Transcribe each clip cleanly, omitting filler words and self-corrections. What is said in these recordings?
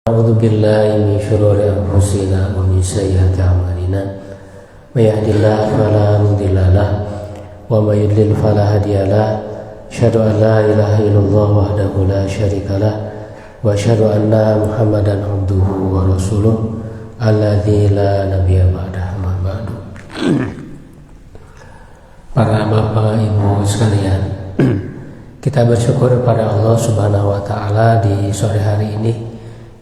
A'udzu billahi min syururi anfusina wa min sayyiati a'malina. May yahdihillahu fala mudilla lahu wa may yudlil fala hadiya lahu. Asyhadu an la ilaha illallah wahdahu la syarika lahu wa asyhadu anna Muhammadan abduhu wa rasuluh alladzi la nabiyya ba'dahu. Amma ba'du. Para bapak ibu sekalian, kita bersyukur pada Allah Subhanahu wa taala di sore hari ini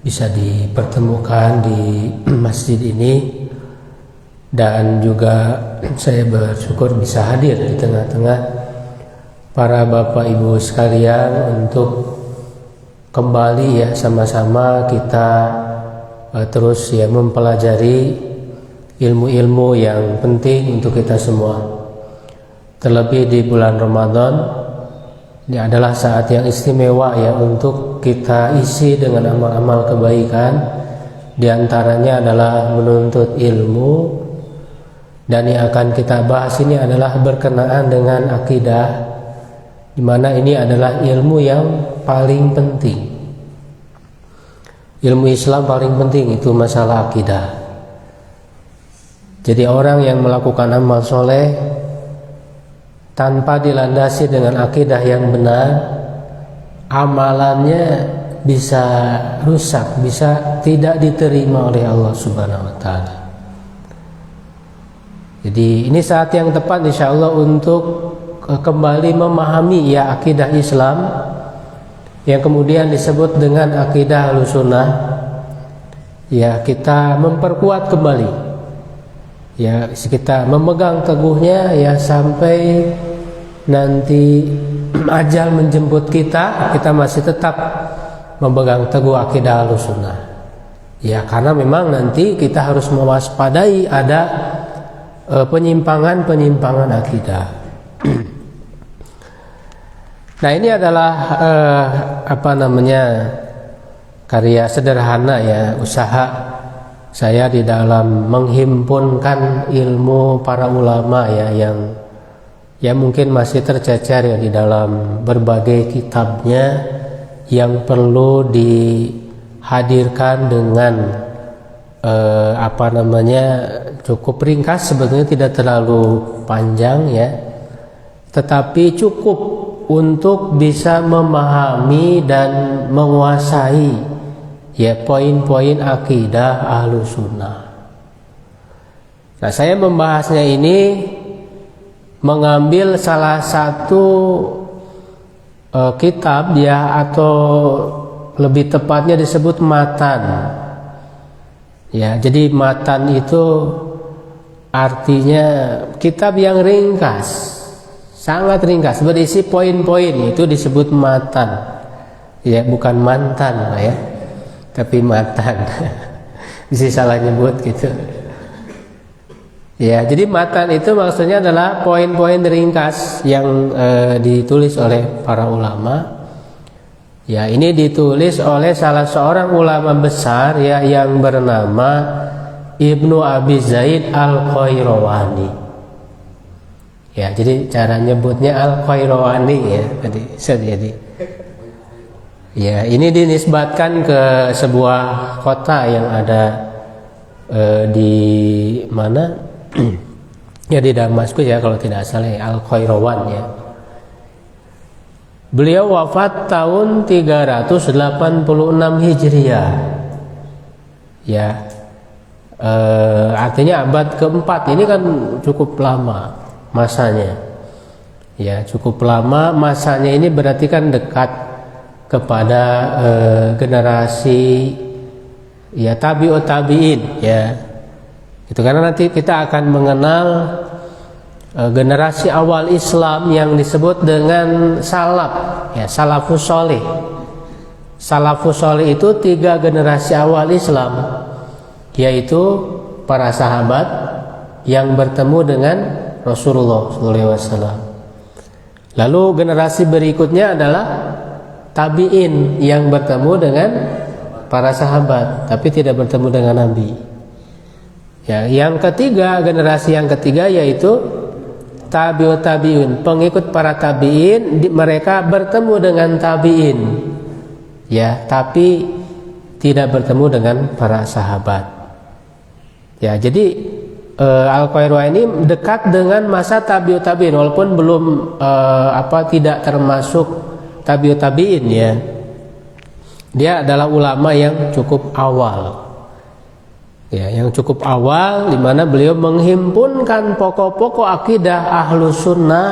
bisa dipertemukan di masjid ini, dan juga saya bersyukur bisa hadir di tengah-tengah para bapak ibu sekalian untuk kembali ya sama-sama kita terus ya mempelajari ilmu-ilmu yang penting untuk kita semua. Terlebih di bulan Ramadan, ini adalah saat yang istimewa ya untuk kita isi dengan amal-amal kebaikan. Di antaranya adalah menuntut ilmu, dan yang akan kita bahas ini adalah berkenaan dengan akidah, di mana ini adalah ilmu yang paling penting. Ilmu Islam paling penting itu masalah akidah. Jadi orang yang melakukan amal soleh tanpa dilandasi dengan akidah yang benar, amalannya bisa rusak, bisa tidak diterima oleh Allah Subhanahu wa taala. Jadi ini saat yang tepat insya Allah untuk kembali memahami ya akidah Islam yang kemudian disebut dengan akidah Ahlussunnah. Ya, kita memperkuat kembali, ya kita memegang teguhnya ya sampai nanti ajal menjemput kita masih tetap memegang teguh akidah Ahlussunnah. Ya, karena memang nanti kita harus mewaspadai ada penyimpangan akidah. Nah, ini adalah karya sederhana ya, usaha saya di dalam menghimpunkan ilmu para ulama ya yang mungkin masih tercecer ya di dalam berbagai kitabnya, yang perlu dihadirkan dengan cukup ringkas, sebetulnya tidak terlalu panjang ya, tetapi cukup untuk bisa memahami dan menguasai ya poin-poin akidah Ahlussunnah. Nah, saya membahasnya ini mengambil salah satu kitab ya, atau lebih tepatnya disebut matan. Ya, jadi matan itu artinya kitab yang ringkas, sangat ringkas, berisi poin-poin, itu disebut matan. Ya, bukan mantan ya, tapi matan. Bisa salah nyebut gitu. Ya, jadi matan itu maksudnya adalah poin-poin ringkas yang ditulis oleh para ulama. Ya, ini ditulis oleh salah seorang ulama besar ya yang bernama Ibnu Abi Zaid Al-Qayrawani. Ya, jadi cara nyebutnya Al-Qayrawani ya tadi. Jadi ya, ini dinisbatkan ke sebuah kota yang ada di mana? Ya, di Damaskus ya kalau tidak salah ya, Al-Qayrawan ya. Beliau wafat tahun 386 Hijriah. Ya. Artinya abad keempat. Ini kan cukup lama masanya. Ya, cukup lama masanya, ini berarti kan dekat kepada generasi ya tabi'ut tabi'in ya. Itu karena nanti kita akan mengenal generasi awal Islam yang disebut dengan salaf ya, salafus sholih. Salafus sholih itu 3 generasi awal Islam, yaitu para sahabat yang bertemu dengan Rasulullah SAW. Lalu generasi berikutnya adalah tabi'in yang bertemu dengan para sahabat tapi tidak bertemu dengan Nabi. Ya, yang ketiga, generasi yang ketiga yaitu tabi'ut tabi'in, pengikut para tabi'in, mereka bertemu dengan tabi'in. Ya, tapi tidak bertemu dengan para sahabat. Ya, jadi Al-Qayrawani ini dekat dengan masa tabi'ut tabi'in, walaupun belum tidak termasuk tabi'ut tabi'in ya. Dia adalah ulama yang cukup awal. Ya, yang cukup awal, di mana beliau menghimpunkan pokok-pokok akidah Ahlus Sunnah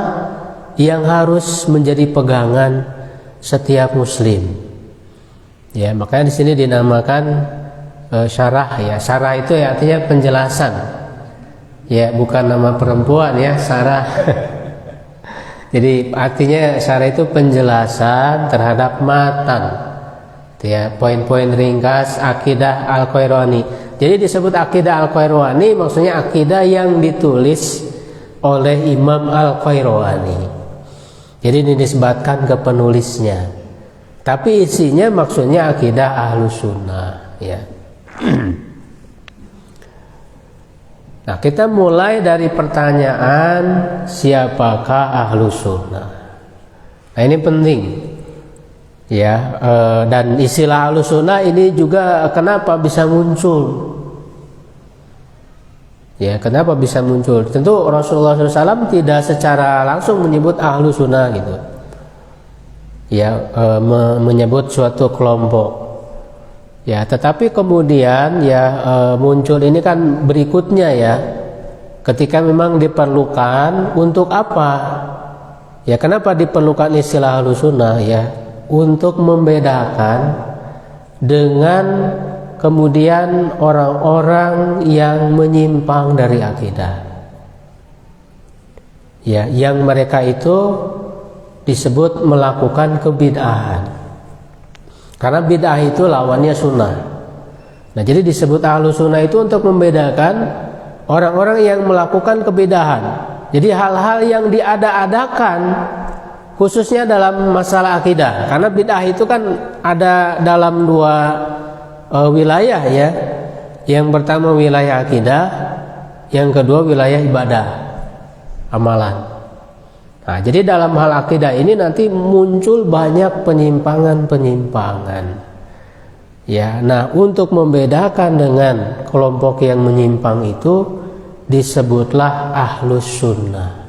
yang harus menjadi pegangan setiap muslim. Ya, makanya di sini dinamakan syarah ya. Syarah itu ya artinya penjelasan. Ya, bukan nama perempuan ya, Sarah. Jadi artinya syarah itu penjelasan terhadap matan. Ya, poin-poin ringkas akidah Al-Qayrawani. Jadi disebut akidah Al-Qayrawani maksudnya akidah yang ditulis oleh Imam Al-Qayrawani. Jadi dinisbatkan ke penulisnya. Tapi isinya maksudnya akidah Ahlus Sunnah ya. Nah, kita mulai dari pertanyaan siapakah Ahlus Sunnah. Nah, ini penting. Ya, dan istilah Ahlus Sunnah ini juga kenapa bisa muncul? Ya, kenapa bisa muncul? Tentu Rasulullah SAW tidak secara langsung menyebut Ahlus Sunnah gitu. Ya, menyebut suatu kelompok. Ya, tetapi kemudian ya muncul ini kan berikutnya ya. Ketika memang diperlukan untuk apa? Ya, kenapa diperlukan istilah Ahlus Sunnah ya? Untuk membedakan dengan kemudian orang-orang yang menyimpang dari akidah. Ya, yang mereka itu disebut melakukan kebid'ahan. Karena bid'ah itu lawannya sunnah. Nah, jadi disebut Ahlus Sunnah itu untuk membedakan orang-orang yang melakukan kebid'ahan. Jadi hal-hal yang diada-adakan khususnya dalam masalah akidah, karena bid'ah itu kan ada dalam dua wilayah ya. Yang pertama wilayah akidah, yang kedua wilayah ibadah, amalan. Nah, jadi dalam hal akidah ini nanti muncul banyak penyimpangan-penyimpangan. Ya, nah untuk membedakan dengan kelompok yang menyimpang itu disebutlah Ahlus Sunnah.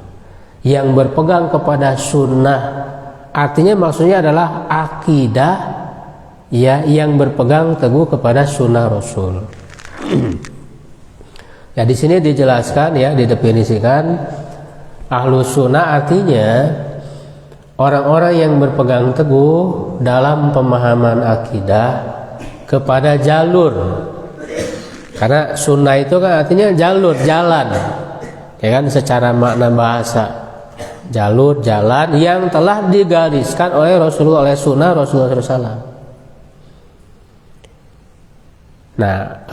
Yang berpegang kepada sunnah, artinya maksudnya adalah akidah ya yang berpegang teguh kepada sunnah Rasul. Ya, di sini dijelaskan ya, didefinisikan Ahlus Sunnah artinya orang-orang yang berpegang teguh dalam pemahaman akidah kepada jalur. Karena sunnah itu kan artinya jalur, jalan. Ya kan, secara makna bahasa. Jalur, jalan yang telah digariskan oleh Rasulullah, oleh sunnah Rasulullah SAW. Nah,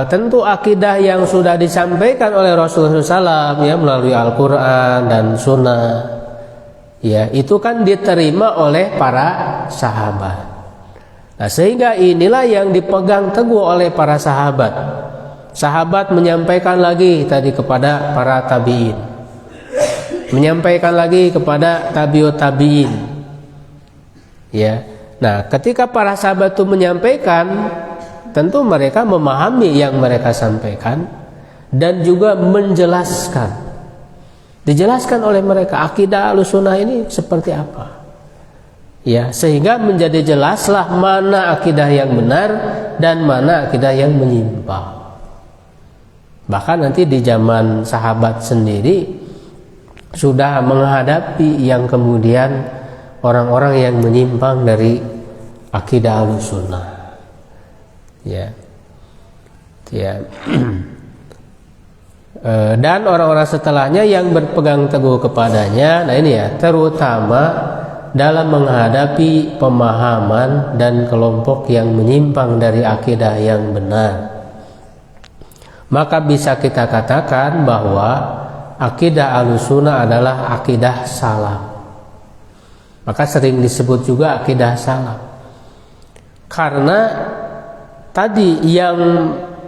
tentu akidah yang sudah disampaikan oleh Rasulullah SAW ya melalui Al-Quran dan sunnah, ya itu kan diterima oleh para sahabat. Nah, sehingga inilah yang dipegang teguh oleh para sahabat. Sahabat menyampaikan lagi tadi kepada para tabi'in, menyampaikan lagi kepada tabi'ut tabi'in. Ya. Nah, ketika para sahabat itu menyampaikan, tentu mereka memahami yang mereka sampaikan dan juga menjelaskan. Dijelaskan oleh mereka akidah Ahlus Sunnah ini seperti apa. Ya, sehingga menjadi jelaslah mana akidah yang benar dan mana akidah yang menyimpang. Bahkan nanti di zaman sahabat sendiri sudah menghadapi yang kemudian orang-orang yang menyimpang dari akidah Ahlus Sunnah. Ya. Dan orang-orang setelahnya yang berpegang teguh kepadanya. Nah, ini ya, terutama dalam menghadapi pemahaman dan kelompok yang menyimpang dari akidah yang benar. Maka bisa kita katakan bahwa akidah Ahlus Sunnah adalah akidah salaf. Maka sering disebut juga akidah salaf. Karena tadi yang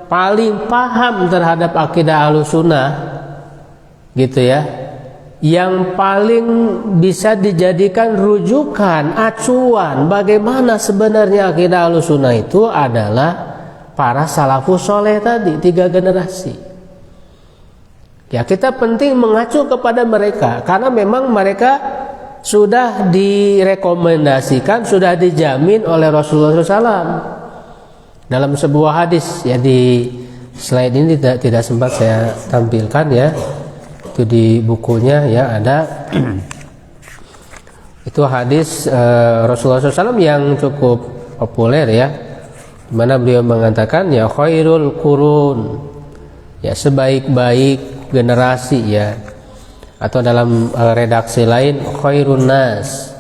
paling paham terhadap akidah Ahlus Sunnah gitu ya, yang paling bisa dijadikan rujukan, acuan bagaimana sebenarnya akidah Ahlussunnah itu adalah para salafus soleh tadi, 3 generasi. Ya, kita penting mengacu kepada mereka karena memang mereka sudah direkomendasikan, sudah dijamin oleh Rasulullah SAW dalam sebuah hadis. Ya, di slide ini tidak sempat saya tampilkan ya. Itu di bukunya ya ada itu hadis Rasulullah SAW yang cukup populer ya, di mana beliau mengatakan ya khairul qurun, ya sebaik-baik generasi ya, atau dalam redaksi lain khairun nas,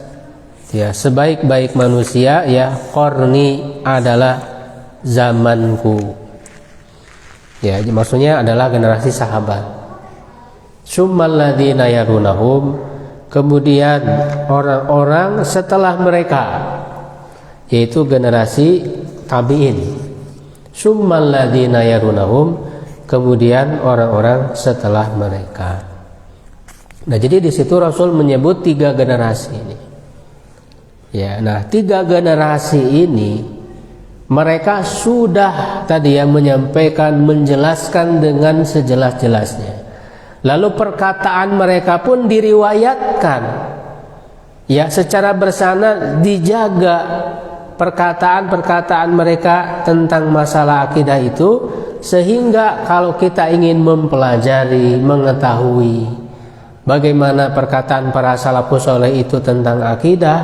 ya sebaik-baik manusia ya qarni adalah zamanku, ya maksudnya adalah generasi sahabat. Summal ladzina yarunahum, kemudian orang-orang setelah mereka, yaitu generasi tabi'in. Summal ladzina yarunahum, kemudian orang-orang setelah mereka. Nah, jadi di situ Rasul menyebut 3 generasi ini. Ya, nah 3 generasi ini mereka sudah tadi yang menyampaikan, menjelaskan dengan sejelas-jelasnya. Lalu perkataan mereka pun diriwayatkan, ya secara bersanad, dijaga perkataan-perkataan mereka tentang masalah akidah itu, sehingga kalau kita ingin mempelajari, mengetahui bagaimana perkataan para salafus saleh itu tentang akidah,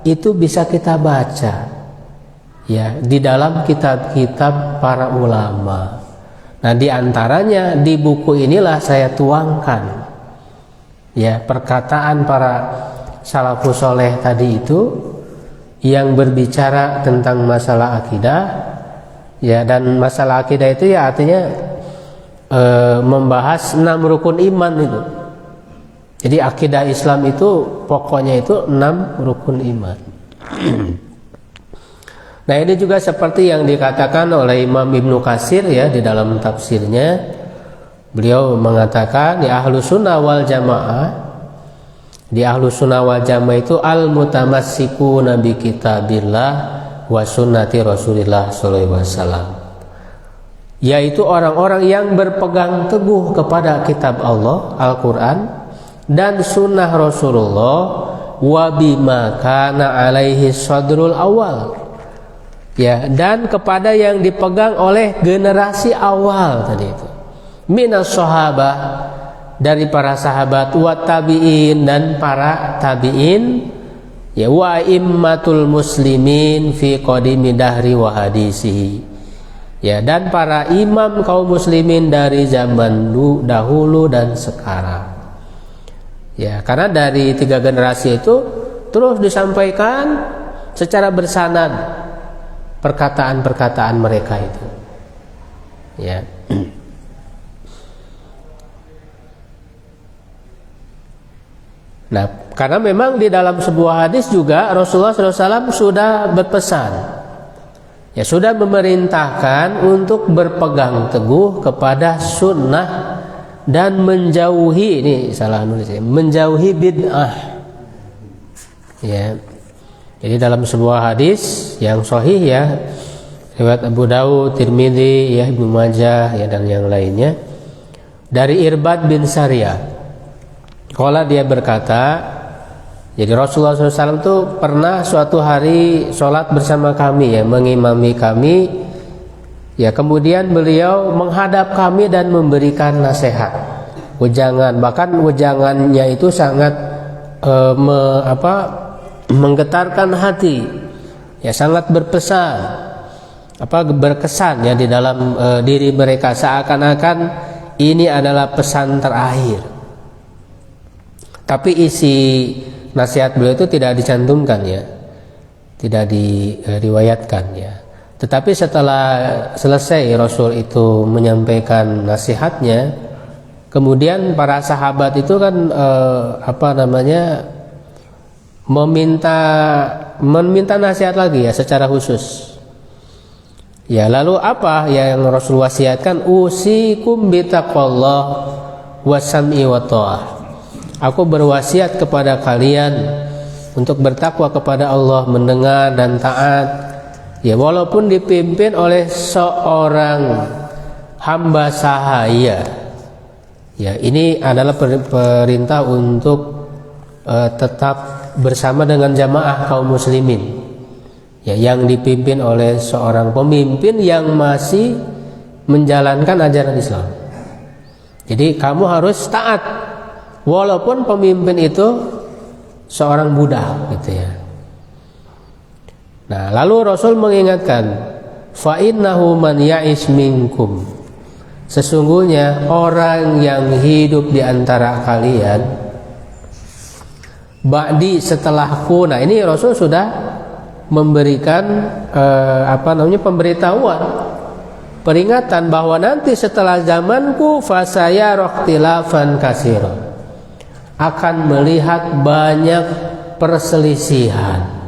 itu bisa kita baca ya di dalam kitab-kitab para ulama. Nah, di antaranya di buku inilah saya tuangkan ya perkataan para salafus saleh tadi itu yang berbicara tentang masalah akidah ya, dan masalah akidah itu ya artinya membahas 6 rukun iman itu. Jadi akidah Islam itu pokoknya itu 6 rukun iman. Nah, ini juga seperti yang dikatakan oleh Imam Ibnu Katsir ya di dalam tafsirnya. Beliau mengatakan ya Ahlussunnah wal Jamaah, di Ahlussunnah wal Jamaah itu al-mutamassikuna bi kitabillah wa sunnati Rasulillah sallallahu alaihi wasallam, yaitu orang-orang yang berpegang teguh kepada kitab Allah Al-Qur'an dan sunnah Rasulullah, wa bima kana alaihi sadrul awal, ya, dan kepada yang dipegang oleh generasi awal tadi itu, minas sahabah, dari para sahabat, wa tabi'in, dan para tabi'in, ya, wa immatul muslimin fi qadimi dahri wa hadisihi, ya, dan para imam kaum muslimin dari zaman dahulu dan sekarang. Ya, karena dari 3 generasi itu terus disampaikan secara bersanad perkataan-perkataan mereka itu. Ya. Nah, karena memang di dalam sebuah hadis juga Rasulullah SAW sudah berpesan, ya sudah memerintahkan untuk berpegang teguh kepada sunnah dan menjauhi, ini salah nulis ya, menjauhi bid'ah. Ya. Jadi dalam sebuah hadis yang sahih ya, riwayat Abu Dawud, Tirmidzi, ya Ibnu Majah ya dan yang lainnya, dari Irbad bin Sariyah. Qala, dia berkata, jadi Rasulullah SAW itu pernah suatu hari sholat bersama kami ya, mengimami kami. Ya, kemudian beliau menghadap kami dan memberikan nasihat, wejangan, bahkan wejangannya itu sangat menggetarkan hati, ya sangat berkesan ya di dalam diri mereka, seakan-akan ini adalah pesan terakhir. Tapi isi nasihat beliau itu tidak dicantumkan ya, tidak diriwayatkan ya. Tetapi setelah selesai Rasul itu menyampaikan nasihatnya, kemudian para sahabat itu kan meminta nasihat lagi ya secara khusus. Ya, lalu apa yang Rasul wasiatkan? Usikum bitaqwallah wa sam'i wa tha'ah. Aku berwasiat kepada kalian untuk bertakwa kepada Allah, mendengar dan taat. Ya, walaupun dipimpin oleh seorang hamba sahaya. Ya, ini adalah perintah untuk tetap bersama dengan jamaah kaum muslimin. Ya, yang dipimpin oleh seorang pemimpin yang masih menjalankan ajaran Islam. Jadi kamu harus taat walaupun pemimpin itu seorang budak gitu ya. Nah, lalu Rasul mengingatkan, fa innahu man ya'ish minkum, sesungguhnya orang yang hidup di antara kalian ba'di setelahku. Nah, ini Rasul sudah memberikan pemberitahuan, peringatan bahwa nanti setelah zamanku fasaya rohtilafan kasiro, akan melihat banyak perselisihan.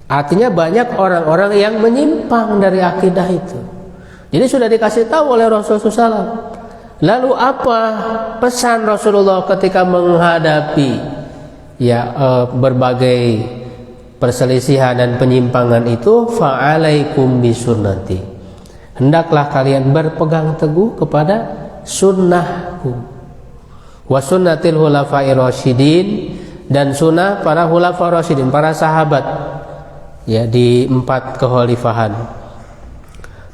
Artinya banyak orang-orang yang menyimpang dari akidah itu. Jadi sudah dikasih tahu oleh Rasulullah SAW. Lalu apa pesan Rasulullah ketika menghadapi berbagai perselisihan dan penyimpangan itu? Fa'alaikum bisunnati, hendaklah kalian berpegang teguh kepada sunnahku, wa sunnatil khulafa'ir rasyidin, dan sunnah para khulafa rasyidin, para sahabat ya di 4 kekhalifahan.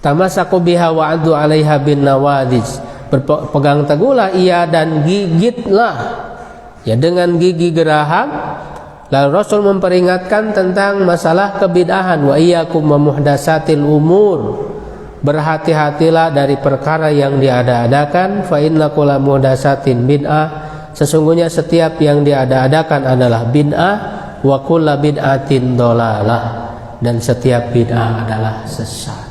Tamasaku biha wa adu 'alaiha bin nawadij, berpegang teguhlah ia dan gigitlah ya dengan gigi geraham. Lalu Rasul memperingatkan tentang masalah kebid'ahan, wa iyyakum wa muhdatsatil umur, berhati-hatilah dari perkara yang diada-adakan. Fa inna kulla muhdatsatin bid'ah, sesungguhnya setiap yang diada-adakan adalah bid'ah. Wa kulla bid'atin dhalalah, dan setiap bid'ah adalah sesat.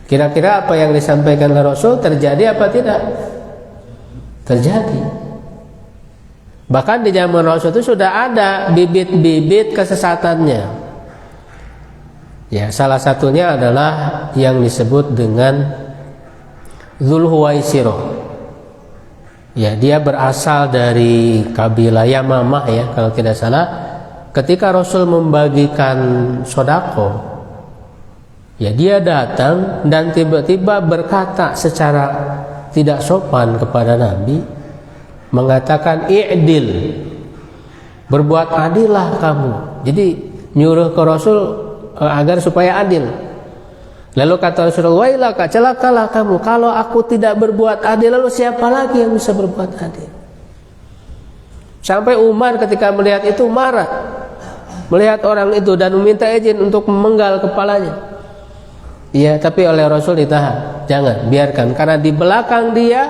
Kira-kira apa yang disampaikan oleh Rasul terjadi apa tidak? Terjadi. Bahkan di zaman Rasul itu sudah ada bibit-bibit kesesatannya. Ya, salah satunya adalah yang disebut dengan Dzulhuwaisirah. Ya, dia berasal dari kabilah Yamamah ya, kalau tidak salah. Ketika Rasul membagikan sodako, ya dia datang dan tiba-tiba berkata secara tidak sopan kepada Nabi, mengatakan i'dil, berbuat adillah kamu. Jadi nyuruh ke Rasul agar supaya adil. Lalu kata Rasulullah, wailaka, celakalah kamu, kalau aku tidak berbuat adil, lalu siapa lagi yang bisa berbuat adil? Sampai Umar ketika melihat itu marah, melihat orang itu dan meminta izin untuk memenggal kepalanya. Iya, tapi oleh Rasul ditahan, jangan, biarkan, karena di belakang dia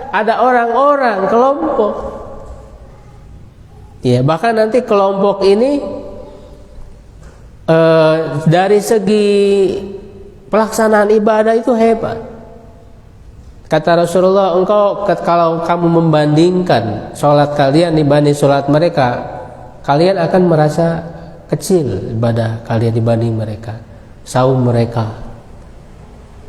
ada orang-orang kelompok. Iya, bahkan nanti kelompok ini dari segi pelaksanaan ibadah itu hebat. Kata Rasulullah, kalau kamu membandingkan sholat kalian dibanding sholat mereka, kalian akan merasa kecil ibadah kalian dibanding mereka, saum mereka,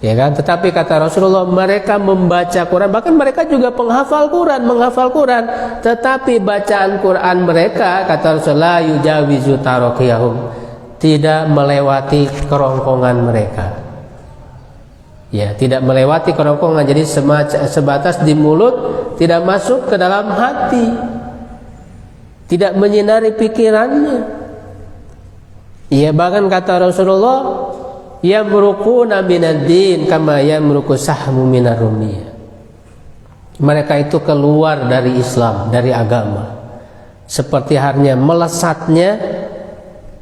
ya kan? Tetapi kata Rasulullah, mereka membaca Quran, bahkan mereka juga menghafal Quran, tetapi bacaan Quran mereka, kata Rasulullah, yujawizu taraqiyahum, tidak melewati kerongkongan mereka. Ya, tidak melewati kerongkongan, jadi sebatas di mulut, tidak masuk ke dalam hati, tidak menyinari pikirannya. Ya, bahkan kata Rasulullah, yamruquna minad-din kama yamruqu sahmu minar rumiyah. Mereka itu keluar dari Islam, dari agama, seperti halnya melesatnya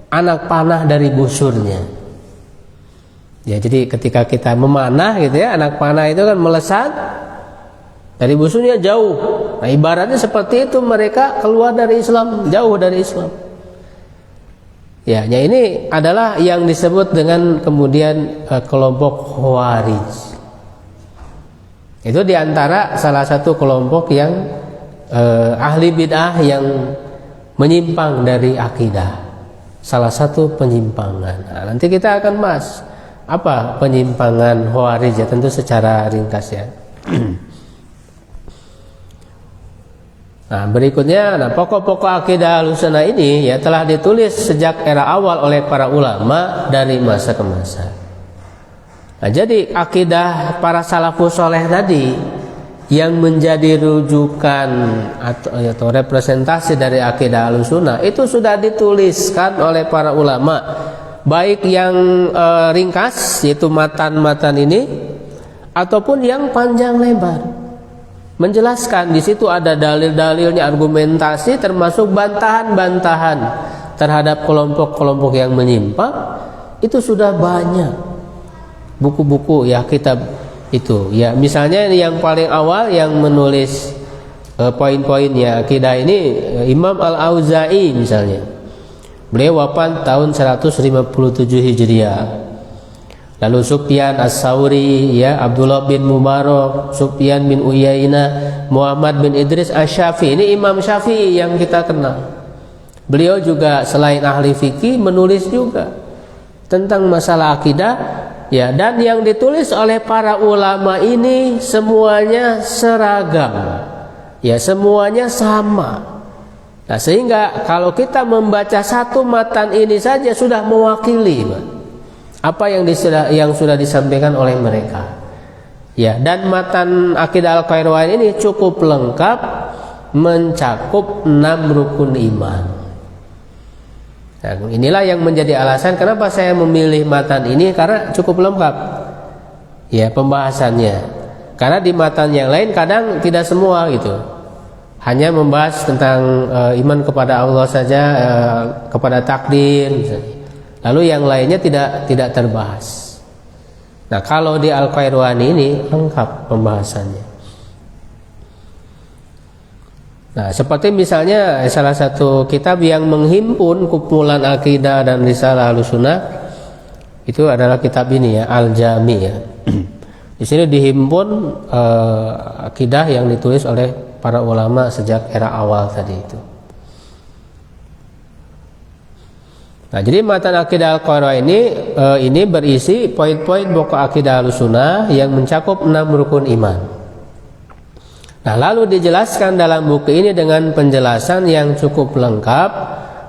anak panah dari busurnya. Ya, jadi ketika kita memanah gitu ya, anak panah itu kan melesat dari busurnya jauh. Nah, ibaratnya seperti itu, mereka keluar dari Islam, jauh dari Islam. Ya, ini adalah yang disebut dengan kemudian kelompok Khawarij. Itu diantara salah satu kelompok yang ahli bid'ah yang menyimpang dari akidah. Salah satu penyimpangan. Nah, nanti kita akan bahas apa penyimpangan Khawarij ya, tentu secara ringkas ya. Nah, berikutnya, pokok-pokok akidah Ahlussunnah ini ya telah ditulis sejak era awal oleh para ulama dari masa ke masa. Nah, jadi akidah para salafus soleh tadi yang menjadi rujukan atau representasi dari akidah Ahlussunnah itu sudah dituliskan oleh para ulama, baik yang ringkas yaitu matan-matan ini ataupun yang panjang lebar. Menjelaskan di situ ada dalil-dalilnya, argumentasi termasuk bantahan-bantahan terhadap kelompok-kelompok yang menyimpang. Itu sudah banyak buku-buku ya, kitab itu ya. Misalnya yang paling awal yang menulis poin-poinnya akidah ini Imam Al-Auza'i misalnya. Beliau wafat tahun 157 Hijriah. Lalu Sufyan As-Sauri ya, Abdullah bin Mubarak, Sufyan bin Uyainah, Muhammad bin Idris Asy-Syafi'i. Ini Imam Syafi'i yang kita kenal. Beliau juga selain ahli fikih menulis juga tentang masalah akidah ya, dan yang ditulis oleh para ulama ini semuanya seragam. Ya, semuanya sama. Nah, sehingga kalau kita membaca satu matan ini saja sudah mewakili apa yang sudah disampaikan oleh mereka. Ya, dan matan akidah Al-Qayrawani ini cukup lengkap, mencakup 6 rukun iman. Nah, inilah yang menjadi alasan kenapa saya memilih matan ini, karena cukup lengkap ya pembahasannya. Karena di matan yang lain kadang tidak semua gitu, hanya membahas tentang iman kepada Allah saja, kepada takdir misalnya. Lalu yang lainnya tidak terbahas. Nah, kalau di Al-Qayrawani ini lengkap pembahasannya. Nah, seperti misalnya salah satu kitab yang menghimpun kumpulan akidah dan risalah Ahlussunnah itu adalah kitab ini ya, Al-Jami ya. Di sini dihimpun akidah yang ditulis oleh para ulama sejak era awal tadi itu. Nah, jadi matan akidah Al-Qayrawani ini berisi poin-poin pokok akidah Ahlussunnah yang mencakup 6 rukun iman. Nah, lalu dijelaskan dalam buku ini dengan penjelasan yang cukup lengkap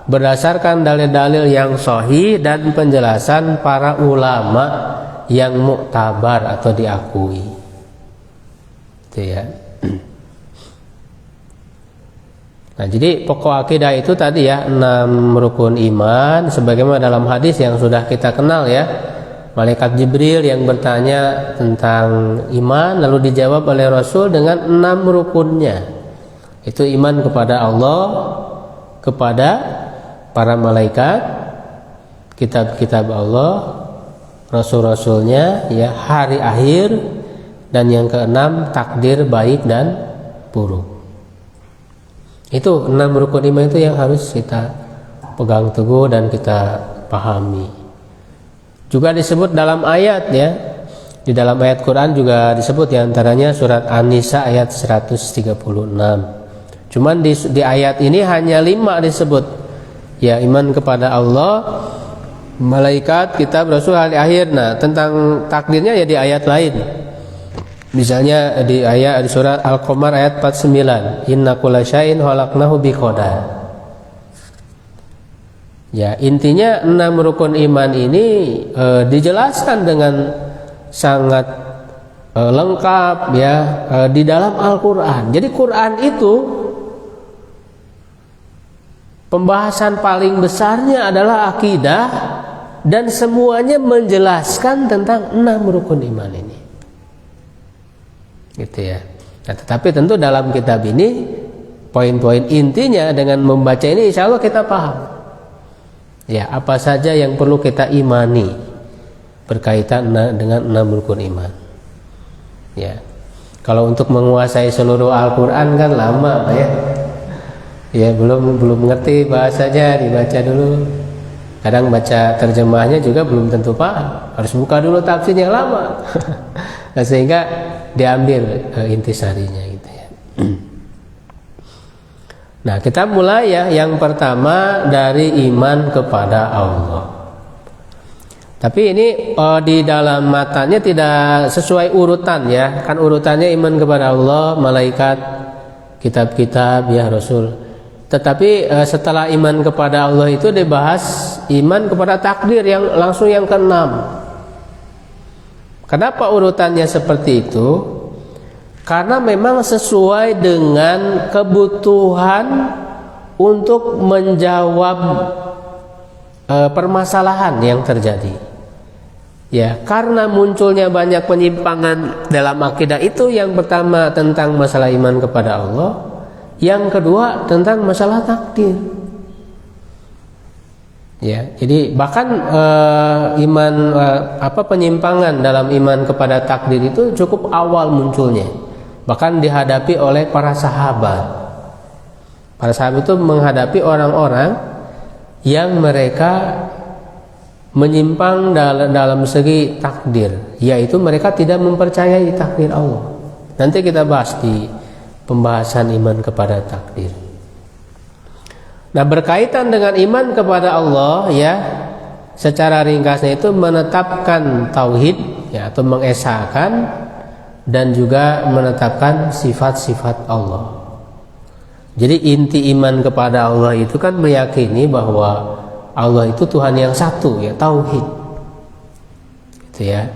berdasarkan dalil-dalil yang sahih dan penjelasan para ulama yang muktabar atau diakui. Itu ya. Nah, jadi pokok akidah itu tadi ya 6 rukun iman, sebagaimana dalam hadis yang sudah kita kenal ya, malaikat Jibril yang bertanya tentang iman lalu dijawab oleh Rasul dengan 6 rukunnya. Itu iman kepada Allah, kepada para malaikat, kitab-kitab Allah, rasul-rasulnya ya, hari akhir, dan yang keenam takdir baik dan buruk. Itu 6 rukun iman itu yang harus kita pegang teguh dan kita pahami. Juga disebut dalam ayat ya, di dalam ayat Quran juga disebut, diantaranya surat An-Nisa ayat 136. Cuman di ayat ini hanya 5 disebut ya, iman kepada Allah, malaikat, kitab, rasul, hari akhir. Nah, tentang takdirnya ya di ayat lain. Misalnya di surat Al-Qamar ayat 49, inna kulla syai'in khalaqnahu biqadar. Ya, intinya 6 rukun iman ini dijelaskan dengan sangat lengkap ya di dalam Al-Qur'an. Jadi Quran itu pembahasan paling besarnya adalah akidah, dan semuanya menjelaskan tentang 6 rukun iman ini. Gitu ya. Nah, tetapi tentu dalam kitab ini poin-poin intinya dengan membaca ini insya Allah kita paham ya apa saja yang perlu kita imani berkaitan dengan 6 rukun iman ya. Kalau untuk menguasai seluruh Al-Quran kan lama ya. Ya belum ngerti bahasanya, dibaca dulu. Kadang baca terjemahnya juga belum tentu paham, harus buka dulu tafsir yang lama. Nah, sehingga diambil intisarinya gitu ya. Nah, kita mulai ya, yang pertama dari iman kepada Allah. Tapi ini di dalam matanya tidak sesuai urutan ya. Kan urutannya iman kepada Allah, malaikat, kitab-kitab ya Rasul. Tetapi setelah iman kepada Allah itu dibahas iman kepada takdir yang langsung yang keenam. Kenapa urutannya seperti itu? Karena memang sesuai dengan kebutuhan untuk menjawab permasalahan yang terjadi. Ya, karena munculnya banyak penyimpangan dalam akidah itu, yang pertama tentang masalah iman kepada Allah, yang kedua tentang masalah takdir. Ya, jadi bahkan penyimpangan dalam iman kepada takdir itu cukup awal munculnya. Bahkan dihadapi oleh para sahabat. Para sahabat itu menghadapi orang-orang yang mereka menyimpang dalam segi takdir, yaitu mereka tidak mempercayai takdir Allah. Nanti kita bahas di pembahasan iman kepada takdir. Nah, berkaitan dengan iman kepada Allah ya, secara ringkasnya itu menetapkan tauhid ya, atau mengesahkan dan juga menetapkan sifat-sifat Allah. Jadi inti iman kepada Allah itu kan meyakini bahwa Allah itu Tuhan yang satu ya, tauhid. Itu ya.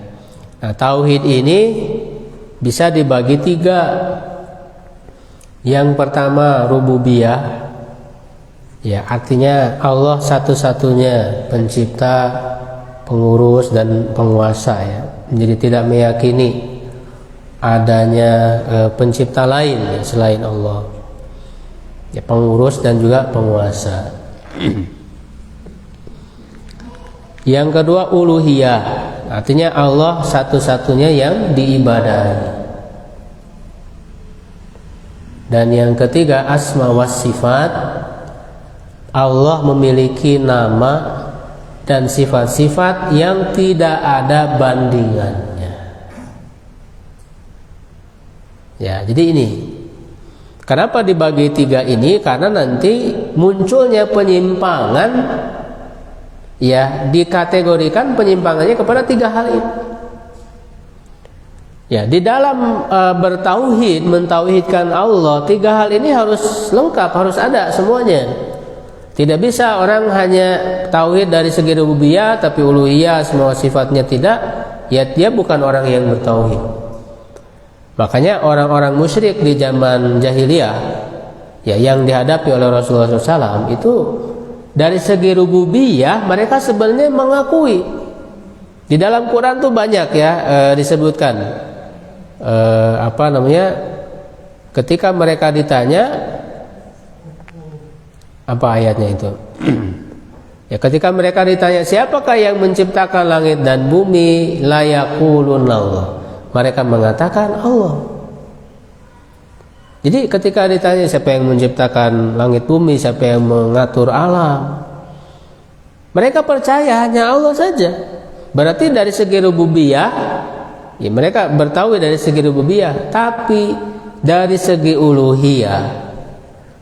Nah, tauhid ini bisa dibagi 3. Yang pertama rububiyah. Ya, artinya Allah satu-satunya pencipta, pengurus dan penguasa ya. Jadi tidak meyakini adanya pencipta lain ya, selain Allah. Ya, pengurus dan juga penguasa. Yang kedua uluhiyah, artinya Allah satu-satunya yang diibadahi. Dan yang ketiga asma was sifat, Allah memiliki nama dan sifat-sifat yang tidak ada bandingannya. Ya, jadi ini kenapa dibagi 3 ini? Karena nanti munculnya penyimpangan ya, dikategorikan penyimpangannya kepada 3 hal ini. Ya, di dalam bertauhid, mentauhidkan Allah, 3 hal ini harus lengkap, harus ada semuanya. Tidak bisa orang hanya tauhid dari segi rububiyah tapi uluhiyah semua sifatnya tidak, ya dia bukan orang yang bertauhid. Makanya orang-orang musyrik di zaman jahiliyah ya, yang dihadapi oleh Rasulullah SAW itu dari segi rububiyah mereka sebenarnya mengakui. Di dalam Quran tuh banyak ya disebutkan ketika mereka ditanya apa ayatnya itu ya, ketika mereka ditanya siapakah yang menciptakan langit dan bumi, la yaqulunallah, mereka mengatakan Allah. Jadi ketika ditanya siapa yang menciptakan langit bumi, siapa yang mengatur alam, mereka percaya hanya Allah saja. Berarti dari segi rububiyah ya, mereka bertauhid dari segi rububiyah, tapi dari segi uluhiyah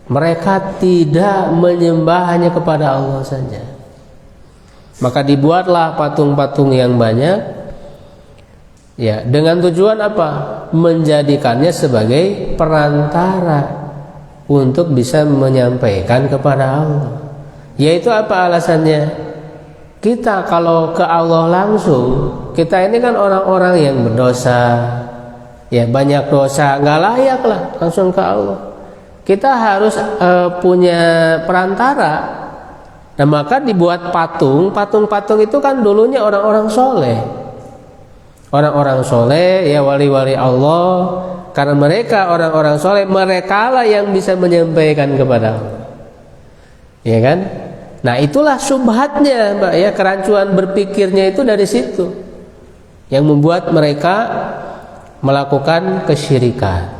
mereka tidak menyembah hanya kepada Allah saja. Maka dibuatlah patung-patung yang banyak ya, dengan tujuan apa? Menjadikannya sebagai perantara untuk bisa menyampaikan kepada Allah. Yaitu apa alasannya? Kita kalau ke Allah langsung, kita ini kan orang-orang yang berdosa ya, banyak dosa, nggak layak lah langsung ke Allah. Kita harus punya perantara. Nah, maka dibuat patung-patung itu kan dulunya orang-orang soleh. Orang-orang soleh ya, wali-wali Allah. Karena mereka orang-orang soleh, mereka lah yang bisa menyampaikan kepada Allah. Ya kan? Nah, itulah subhatnya, Mbak ya, kerancuan berpikirnya itu dari situ. Yang membuat mereka melakukan kesyirikan.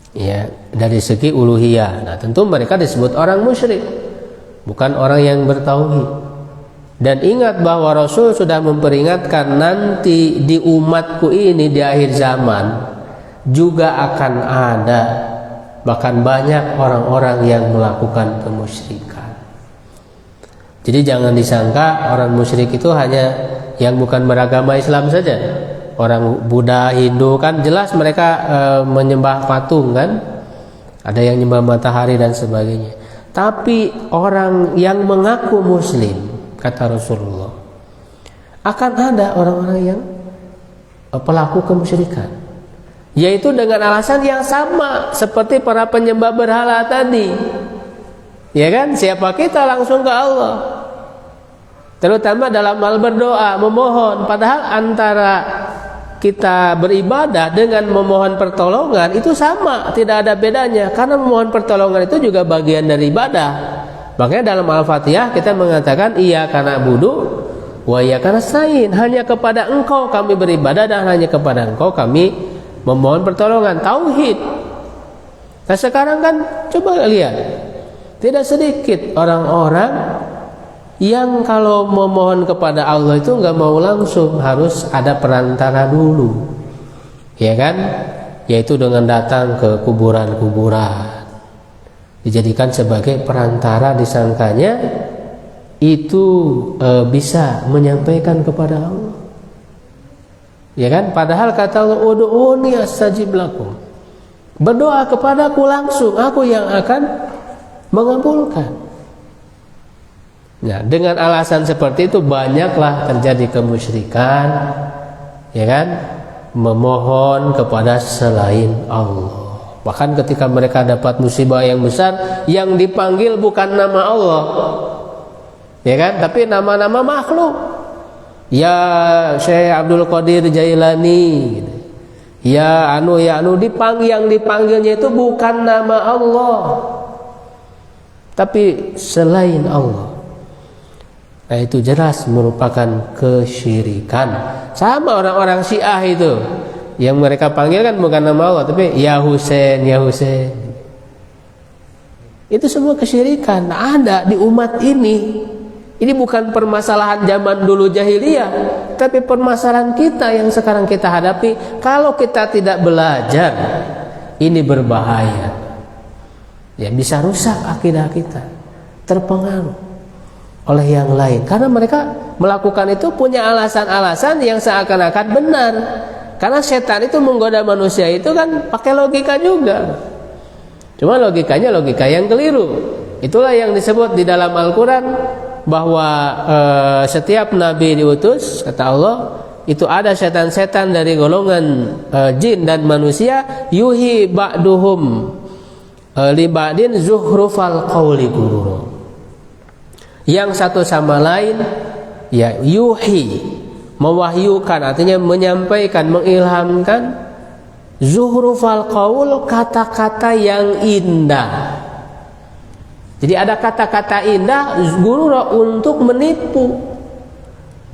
Ya, dari segi uluhiyah. Nah, tentu mereka disebut orang musyrik, bukan orang yang bertauhid. Dan ingat bahwa Rasul sudah memperingatkan nanti di umatku ini di akhir zaman juga akan ada bahkan banyak orang-orang yang melakukan kemusyrikan. Jadi jangan disangka orang musyrik itu hanya yang bukan beragama Islam saja. orang Buddha, Hindu kan jelas mereka menyembah patung kan, ada yang menyembah matahari dan sebagainya. Tapi orang yang mengaku Muslim, kata Rasulullah, akan ada orang-orang yang pelaku kemusyrikan, yaitu dengan alasan yang sama seperti para penyembah berhala tadi, ya kan? Siapa kita langsung ke Allah, terutama dalam hal berdoa, memohon. Padahal antara kita beribadah dengan memohon pertolongan itu sama, tidak ada bedanya, karena memohon pertolongan itu juga bagian dari ibadah. Makanya dalam Al-Fatihah kita mengatakan iyyaka na'budu wa iyyaka nasta'in, hanya kepada Engkau kami beribadah dan hanya kepada Engkau kami memohon pertolongan. Tauhid. Nah sekarang kan coba lihat, tidak sedikit orang-orang yang kalau memohon kepada Allah itu nggak mau langsung, harus ada perantara dulu, ya kan? Yaitu dengan datang ke kuburan-kuburan, dijadikan sebagai perantara, disangkanya itu bisa menyampaikan kepada Allah, ya kan? Padahal kata Allah, ud'uni astajib lakum, berdoa kepadaku langsung, aku yang akan mengabulkan. Nah, dengan alasan seperti itu banyaklah terjadi kemusyrikan, ya kan? Memohon kepada selain Allah. Bahkan ketika mereka dapat musibah yang besar, yang dipanggil bukan nama Allah, ya kan? Tapi nama-nama makhluk. Ya Syekh Abdul Qadir Jailani, ya anu dipanggil, yang dipanggilnya itu bukan nama Allah, tapi selain Allah. Nah itu jelas merupakan kesyirikan. Sama orang-orang Syiah itu, yang mereka panggil kan bukan nama Allah, tapi ya Husain, ya Husain. Itu semua kesyirikan ada di umat ini. Ini bukan permasalahan zaman dulu jahiliyah, tapi permasalahan kita yang sekarang kita hadapi. Kalau kita tidak belajar, ini berbahaya. Ya bisa rusak akidah kita, terpengaruh oleh yang lain, karena mereka melakukan itu punya alasan-alasan yang seakan-akan benar. Karena setan itu menggoda manusia itu kan pakai logika juga, cuma logikanya logika yang keliru. Itulah yang disebut di dalam Al-Quran bahwa setiap nabi diutus, kata Allah, itu ada setan-setan dari golongan jin dan manusia, yuhi ba'duhum li ba'din zuhrufal qawli gurura. Yang satu sama lain ya yuhi, mewahyukan, artinya menyampaikan, mengilhamkan, zuhrufal qaul, kata-kata yang indah. Jadi ada kata-kata indah gurura untuk menipu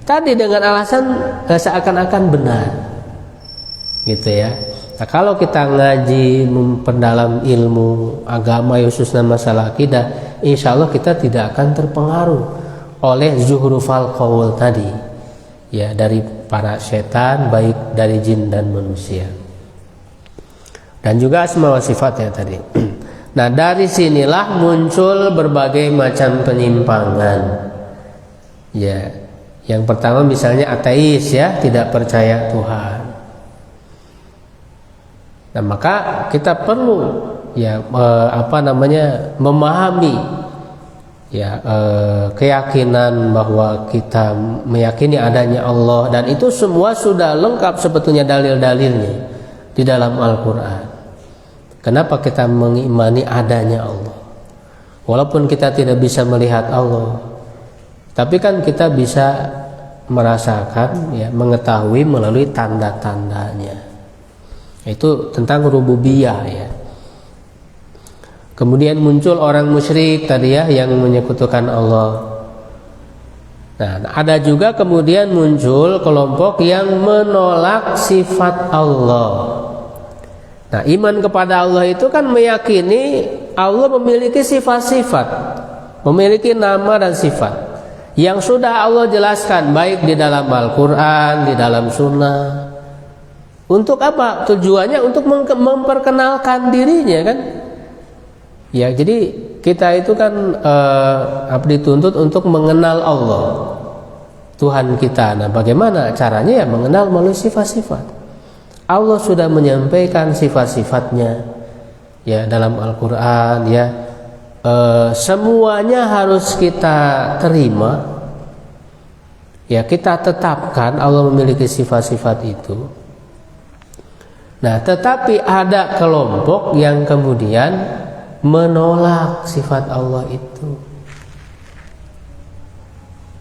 tadi dengan alasan seakan-akan benar, gitu ya. Nah, kalau kita ngaji, memperdalam ilmu agama, khususnya masalah akidah, insya Allah kita tidak akan terpengaruh oleh zuhrufal qaul tadi, ya, dari para setan, baik dari jin dan manusia, dan juga asma wa sifatnya tadi. Nah dari sinilah muncul berbagai macam penyimpangan, ya. Yang pertama misalnya ateis, ya, tidak percaya Tuhan. Nah maka kita perlu ya memahami ya keyakinan bahwa kita meyakini adanya Allah, dan itu semua sudah lengkap sebetulnya dalil-dalilnya di dalam Al-Quran. Kenapa kita mengimani adanya Allah? Walaupun kita tidak bisa melihat Allah, tapi kan kita bisa merasakan, ya, mengetahui melalui tanda-tandanya. Itu tentang rububiyah, ya. Kemudian muncul orang musyrik tadi, ya, yang menyekutukan Allah. Nah, ada juga kemudian muncul kelompok yang menolak sifat Allah. Nah, iman kepada Allah itu kan meyakini Allah memiliki sifat-sifat, memiliki nama dan sifat yang sudah Allah jelaskan baik di dalam Al-Quran, di dalam Sunnah. Untuk apa? Tujuannya untuk memperkenalkan dirinya, kan? Ya, jadi kita itu kan dituntut untuk mengenal Allah. Tuhan kita. Nah, bagaimana caranya? Ya mengenal melalui sifat-sifat. Allah sudah menyampaikan sifat-sifatnya ya dalam Al-Qur'an ya. Semuanya harus kita terima. Ya, kita tetapkan Allah memiliki sifat-sifat itu. Nah, tetapi ada kelompok yang kemudian menolak sifat Allah itu.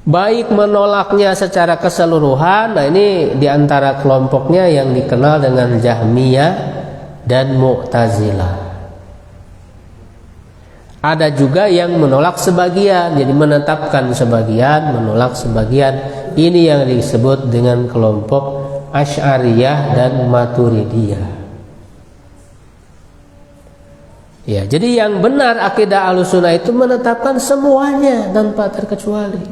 Baik menolaknya secara keseluruhan. Nah, ini diantara kelompoknya yang dikenal dengan Jahmiyah dan Mu'tazilah. Ada juga yang menolak sebagian, jadi menetapkan sebagian, menolak sebagian. Ini yang disebut dengan kelompok Asy'ariyah dan Maturidiyah. Ya, jadi yang benar akidah Ahlussunnah itu menetapkan semuanya tanpa terkecuali.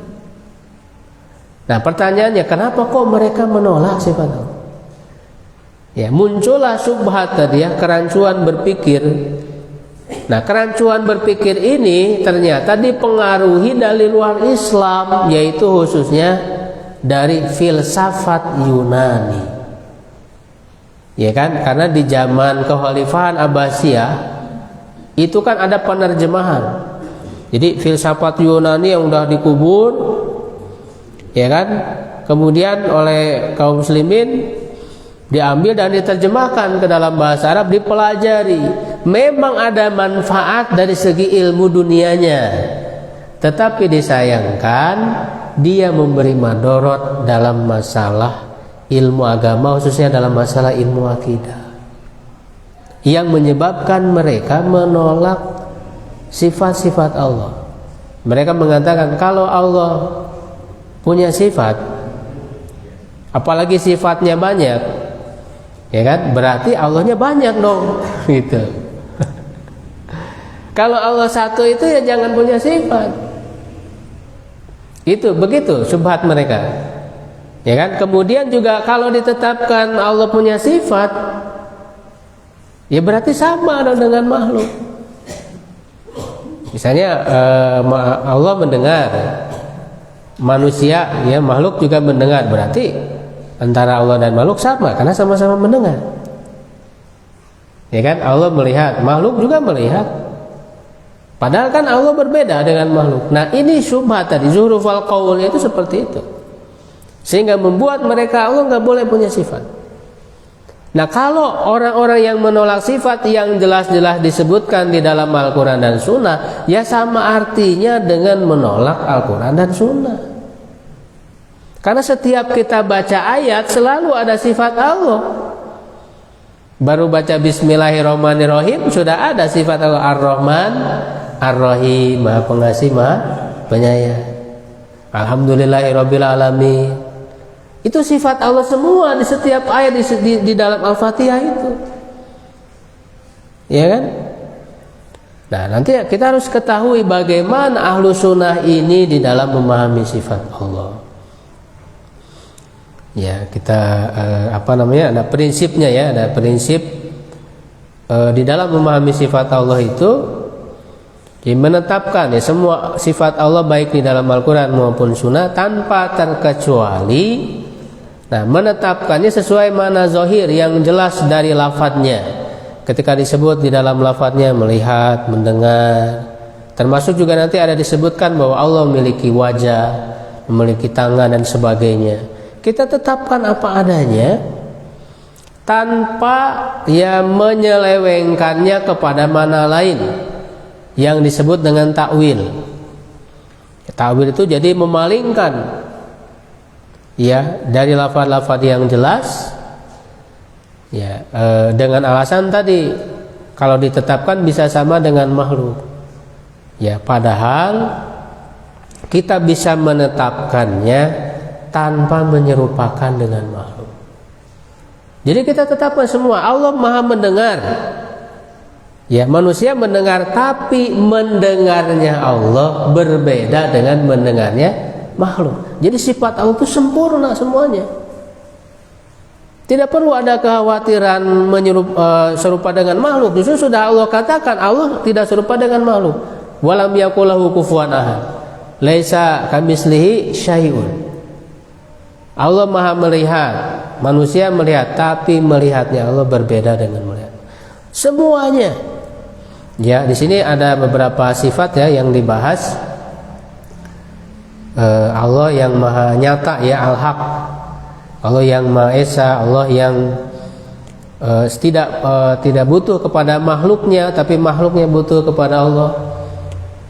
Nah, pertanyaannya, kenapa kok mereka menolak sifat Allah? Ya, muncullah syubhat tadi ya, kerancuan berpikir. Nah, kerancuan berpikir ini ternyata dipengaruhi dari luar Islam, yaitu khususnya dari filsafat Yunani. Ya kan? Karena di zaman kekhalifahan Abbasiyah itu kan ada penerjemahan. Jadi filsafat Yunani yang udah dikubur, ya kan, kemudian oleh kaum muslimin diambil dan diterjemahkan ke dalam bahasa Arab, dipelajari. Memang ada manfaat dari segi ilmu dunianya, tetapi disayangkan dia memberi madorot dalam masalah ilmu agama, khususnya dalam masalah ilmu akidah, yang menyebabkan mereka menolak sifat-sifat Allah. Mereka mengatakan kalau Allah punya sifat, apalagi sifatnya banyak, ya kan, berarti Allahnya banyak dong, gitu. Kalau Allah satu itu ya jangan punya sifat. Itu begitu syubhat mereka, ya kan. Kemudian juga kalau ditetapkan Allah punya sifat, ya berarti sama dong dengan makhluk. Misalnya Allah mendengar, manusia ya makhluk juga mendengar, berarti antara Allah dan makhluk sama karena sama-sama mendengar. Ya kan, Allah melihat, makhluk juga melihat. Padahal kan Allah berbeda dengan makhluk. Nah, ini syubhat tadi, zuhrufal qaul itu seperti itu. Sehingga membuat mereka Allah nggak boleh punya sifat. Nah, kalau orang-orang yang menolak sifat yang jelas-jelas disebutkan di dalam Al-Quran dan Sunnah, ya sama artinya dengan menolak Al-Quran dan Sunnah. Karena setiap kita baca ayat selalu ada sifat Allah. Baru baca Bismillahirrahmanirrahim sudah ada sifat Allah, Ar-Rahman, Ar-Rahim, Maha Pengasih, Maha Penyayang. Alhamdulillahirabbil alamin. Itu sifat Allah semua di setiap ayat di dalam Al-Fatihah itu. Ya kan? Nah, nanti kita harus ketahui bagaimana Ahlussunnah ini di dalam memahami sifat Allah. Ya, kita ada prinsipnya ya, ada prinsip di dalam memahami sifat Allah itu, menetapkan ya semua sifat Allah baik di dalam Al-Quran maupun Sunnah tanpa terkecuali. Nah, menetapkannya sesuai makna zahir yang jelas dari lafadznya. Ketika disebut di dalam lafadznya melihat, mendengar, termasuk juga nanti ada disebutkan bahwa Allah memiliki wajah, memiliki tangan dan sebagainya. Kita tetapkan apa adanya tanpa ya menyelewengkannya kepada makna lain yang disebut dengan takwil. Takwil itu jadi memalingkan ya dari lafaz-lafaz yang jelas ya dengan alasan tadi kalau ditetapkan bisa sama dengan makhluk. Ya, padahal kita bisa menetapkannya tanpa menyerupakan dengan makhluk. Jadi kita tetapkan semua Allah Maha mendengar. Ya, manusia mendengar, tapi mendengarnya Allah berbeda dengan mendengarnya makhluk. Jadi sifat Allah itu sempurna semuanya. Tidak perlu ada kekhawatiran serupa dengan makhluk. Justru sudah Allah katakan Allah tidak serupa dengan makhluk. Walam yakul lahu kufuwan ahad. Laisa kamitslihi syai'un. Allah Maha melihat, manusia melihat, tapi melihatnya Allah berbeda dengan melihat semuanya. Ya, di sini ada beberapa sifat ya yang dibahas. Allah yang Maha nyata ya, Al-Haq. Allah yang Maha Esa, Allah yang tidak butuh kepada makhluknya, tapi makhluknya butuh kepada Allah.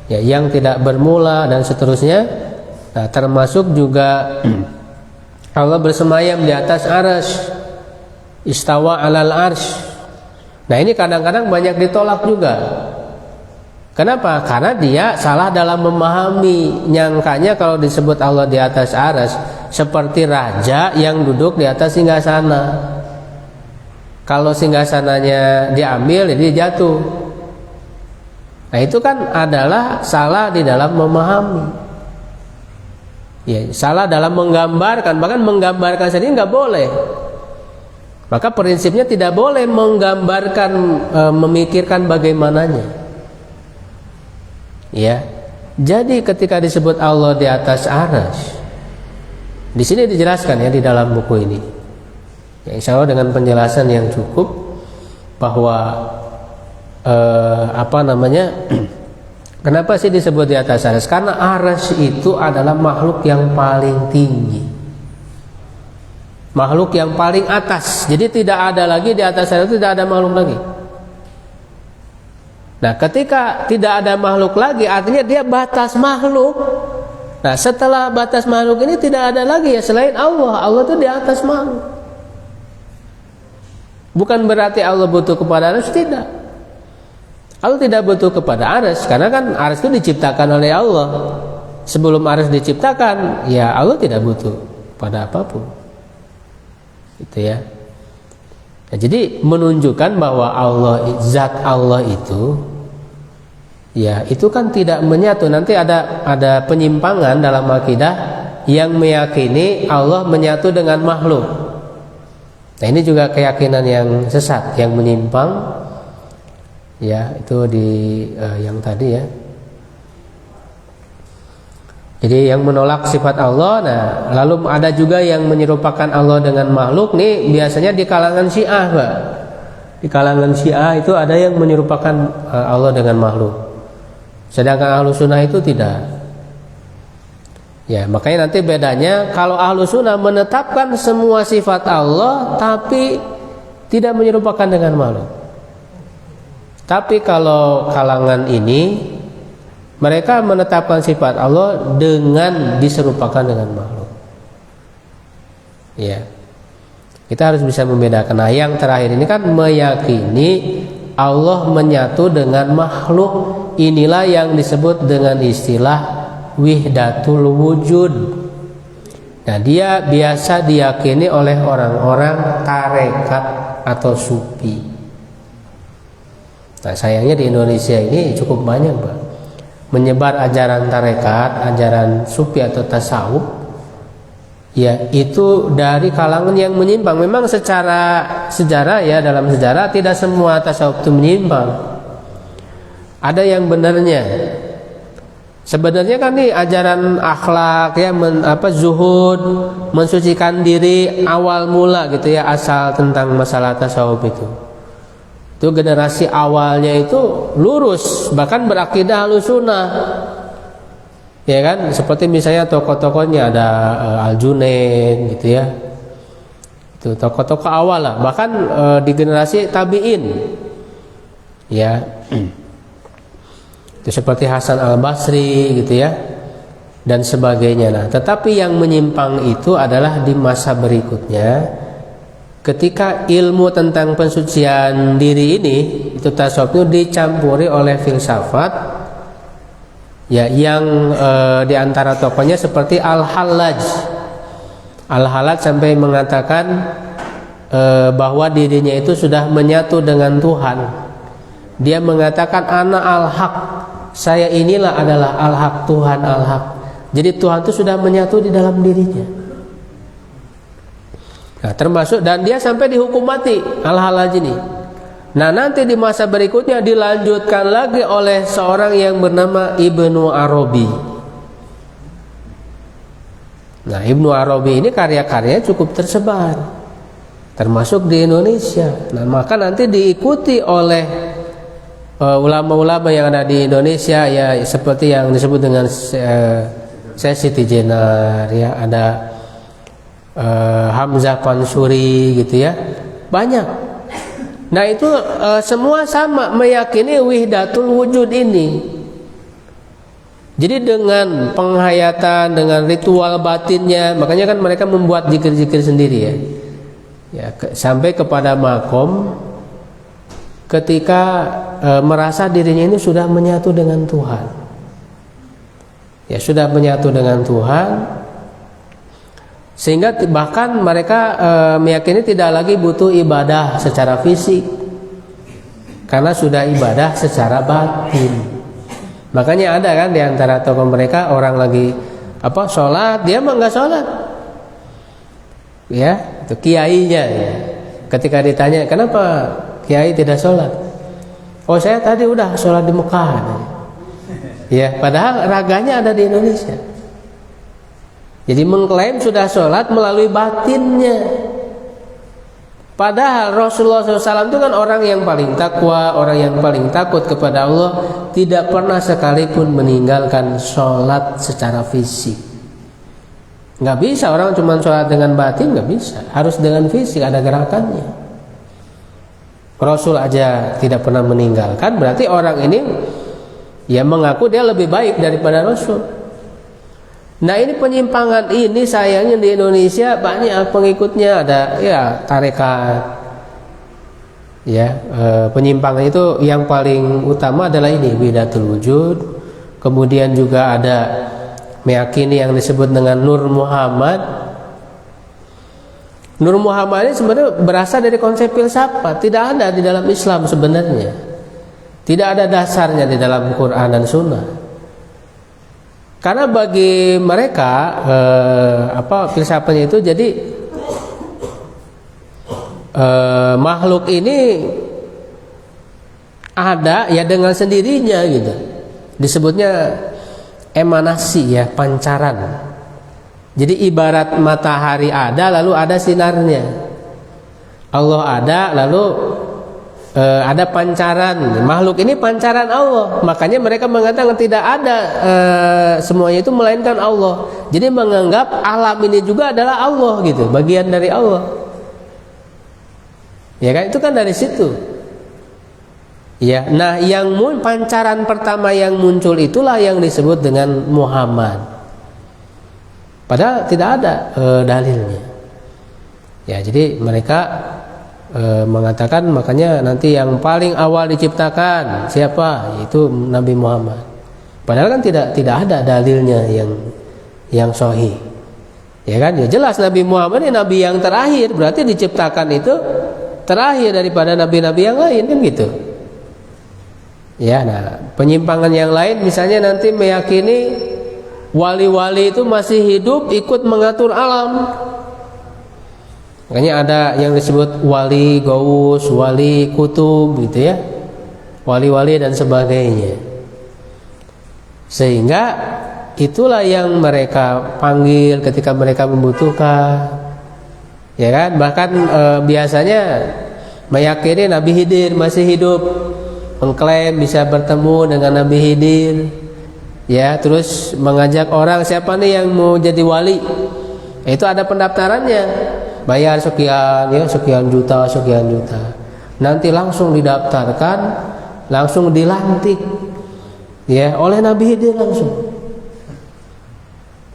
Ya, yang tidak bermula dan seterusnya. Nah, termasuk juga Allah bersemayam di atas arsy, istawa alal arsy. Nah, ini kadang-kadang banyak ditolak juga. Kenapa? Karena dia salah dalam memahami, nyangkanya kalau disebut Allah di atas arsy seperti raja yang duduk di atas singgasana. Kalau singgasananya diambil, jadi jatuh. Nah, itu kan adalah salah di dalam memahami. Ya, salah dalam menggambarkan, bahkan menggambarkan sendiri nggak boleh. Maka prinsipnya tidak boleh menggambarkan, memikirkan bagaimananya. Ya, jadi ketika disebut Allah di atas arsy, di sini dijelaskan ya di dalam buku ini. Ya, insya Allah dengan penjelasan yang cukup bahwa kenapa sih disebut di atas arsy? Karena arsy itu adalah makhluk yang paling tinggi, makhluk yang paling atas. Jadi tidak ada lagi di atas arsy itu, tidak ada makhluk lagi. Nah, ketika tidak ada makhluk lagi, artinya dia batas makhluk. Nah, setelah batas makhluk ini tidak ada lagi ya selain Allah. Allah itu di atas makhluk. Bukan berarti Allah butuh kepada arsy, tidak. Allah tidak butuh kepada arsy, karena kan arsy itu diciptakan oleh Allah. Sebelum arsy diciptakan, ya Allah tidak butuh pada apapun. Gitu ya. Nah, jadi menunjukkan bahwa Allah, zat Allah itu, ya itu kan tidak menyatu. Nanti ada penyimpangan dalam akidah yang meyakini Allah menyatu dengan makhluk. Nah, ini juga keyakinan yang sesat, yang menyimpang. Ya, itu di yang tadi ya. Jadi yang menolak sifat Allah. Nah, lalu ada juga yang menyerupakan Allah dengan makhluk. Nih biasanya di kalangan Syiah, Pak. Di kalangan Syiah itu ada yang menyerupakan Allah dengan makhluk. Sedangkan Ahlus Sunnah itu tidak. Ya, makanya nanti bedanya kalau Ahlus Sunnah menetapkan semua sifat Allah tapi tidak menyerupakan dengan makhluk. Tapi kalau kalangan ini mereka menetapkan sifat Allah dengan diserupakan dengan makhluk. Ya, kita harus bisa membedakan. Nah, yang terakhir ini kan meyakini Allah menyatu dengan makhluk. Inilah yang disebut dengan istilah wihdatul wujud. Nah, dia biasa diyakini oleh orang-orang tarekat atau sufi. Nah, sayangnya di Indonesia ini cukup banyak, Pak, menyebar ajaran tarekat, ajaran sufi atau tasawuf. Ya, itu dari kalangan yang menyimpang. Memang secara sejarah ya, dalam sejarah tidak semua tasawuf itu menyimpang. Ada yang benarnya. Sebenarnya kan nih ajaran akhlak ya, zuhud, mensucikan diri awal mula gitu ya, asal tentang masalah tasawuf itu. Itu generasi awalnya itu lurus, bahkan berakidah Ahlus Sunnah. Ya kan, seperti misalnya tokoh-tokohnya ada Al-Junaid gitu ya. Itu tokoh-tokoh awal lah, bahkan di generasi tabi'in. Ya. Itu seperti Hasan Al-Basri gitu ya, dan sebagainya. Nah, tetapi yang menyimpang itu adalah di masa berikutnya, ketika ilmu tentang pensucian diri ini, itu tasawuf itu dicampuri oleh filsafat. Ya, yang di antara tokohnya seperti Al-Hallaj. Al-Hallaj sampai mengatakan bahwa dirinya itu sudah menyatu dengan Tuhan. Dia mengatakan ana al-haq, saya inilah adalah al-haq, Tuhan al-haq. Jadi Tuhan itu sudah menyatu di dalam dirinya. Nah, termasuk, dan dia sampai dihukum mati Al-Hallaj ini. Nah, nanti di masa berikutnya dilanjutkan lagi oleh seorang yang bernama Ibnu Arabi. Nah, Ibnu Arabi ini karya-karyanya cukup tersebar, termasuk di Indonesia. Nah, maka nanti diikuti oleh ulama-ulama yang ada di Indonesia, ya seperti yang disebut dengan Siti Jenar, ya ada Hamzah Pansuri gitu ya, banyak. Nah itu semua sama meyakini wihdatul wujud ini. Jadi dengan penghayatan, dengan ritual batinnya, makanya kan mereka membuat zikir-zikir sendiri ya, sampai kepada makom ketika merasa dirinya ini sudah menyatu dengan Tuhan. Ya sudah menyatu dengan Tuhan, sehingga bahkan mereka meyakini tidak lagi butuh ibadah secara fisik, karena sudah ibadah secara batin. Makanya ada kan di antara tokoh mereka orang lagi sholat, dia mah nggak sholat, ya itu kiainya ya. Ketika ditanya kenapa kiai tidak sholat, oh saya tadi udah sholat di Mekah, ya padahal raganya ada di Indonesia. Jadi mengklaim sudah sholat melalui batinnya. Padahal Rasulullah SAW itu kan orang yang paling takwa, orang yang paling takut kepada Allah, tidak pernah sekalipun meninggalkan sholat secara fisik. Nggak bisa orang cuma sholat dengan batin, nggak bisa. Harus dengan fisik, ada gerakannya. Rasul aja tidak pernah meninggalkan, berarti orang ini ya mengaku dia lebih baik daripada Rasul. Nah ini penyimpangan ini sayangnya di Indonesia banyak pengikutnya, ada ya tarekat, ya penyimpangan itu yang paling utama adalah ini wihdatul wujud. Kemudian juga ada meyakini yang disebut dengan Nur Muhammad. Nur Muhammad ini sebenarnya berasal dari konsep filsafat, tidak ada di dalam Islam sebenarnya, tidak ada dasarnya di dalam Quran dan Sunnah. Karena bagi mereka filsafatnya itu jadi makhluk ini ada ya dengan sendirinya gitu. Disebutnya emanasi ya, pancaran. Jadi ibarat matahari ada lalu ada sinarnya. Allah ada lalu ada pancaran. Makhluk ini pancaran Allah. Makanya mereka mengatakan tidak ada semuanya itu melainkan Allah. Jadi menganggap alam ini juga adalah Allah gitu, bagian dari Allah. Ya kan, itu kan dari situ. Ya, nah yang pancaran pertama yang muncul itulah yang disebut dengan Muhammad. Padahal tidak ada dalilnya. Ya, jadi mereka mengatakan makanya nanti yang paling awal diciptakan siapa? Itu Nabi Muhammad. Padahal kan tidak ada dalilnya yang sahih. Ya kan? Ya jelas Nabi Muhammad ini nabi yang terakhir, berarti diciptakan itu terakhir daripada nabi-nabi yang lain kan gitu. Ya, nah, penyimpangan yang lain misalnya nanti meyakini wali-wali itu masih hidup ikut mengatur alam. Makanya ada yang disebut wali gaus, wali kutub gitu ya, wali-wali dan sebagainya. Sehingga itulah yang mereka panggil ketika mereka membutuhkan, ya kan? Bahkan biasanya meyakini Nabi Khidir masih hidup, mengklaim bisa bertemu dengan Nabi Khidir, ya. Terus mengajak orang siapa nih yang mau jadi wali, itu ada pendaftarannya. Bayar sekian ya, sekian juta. Nanti langsung didaftarkan, langsung dilantik ya oleh Nabi Khidir langsung.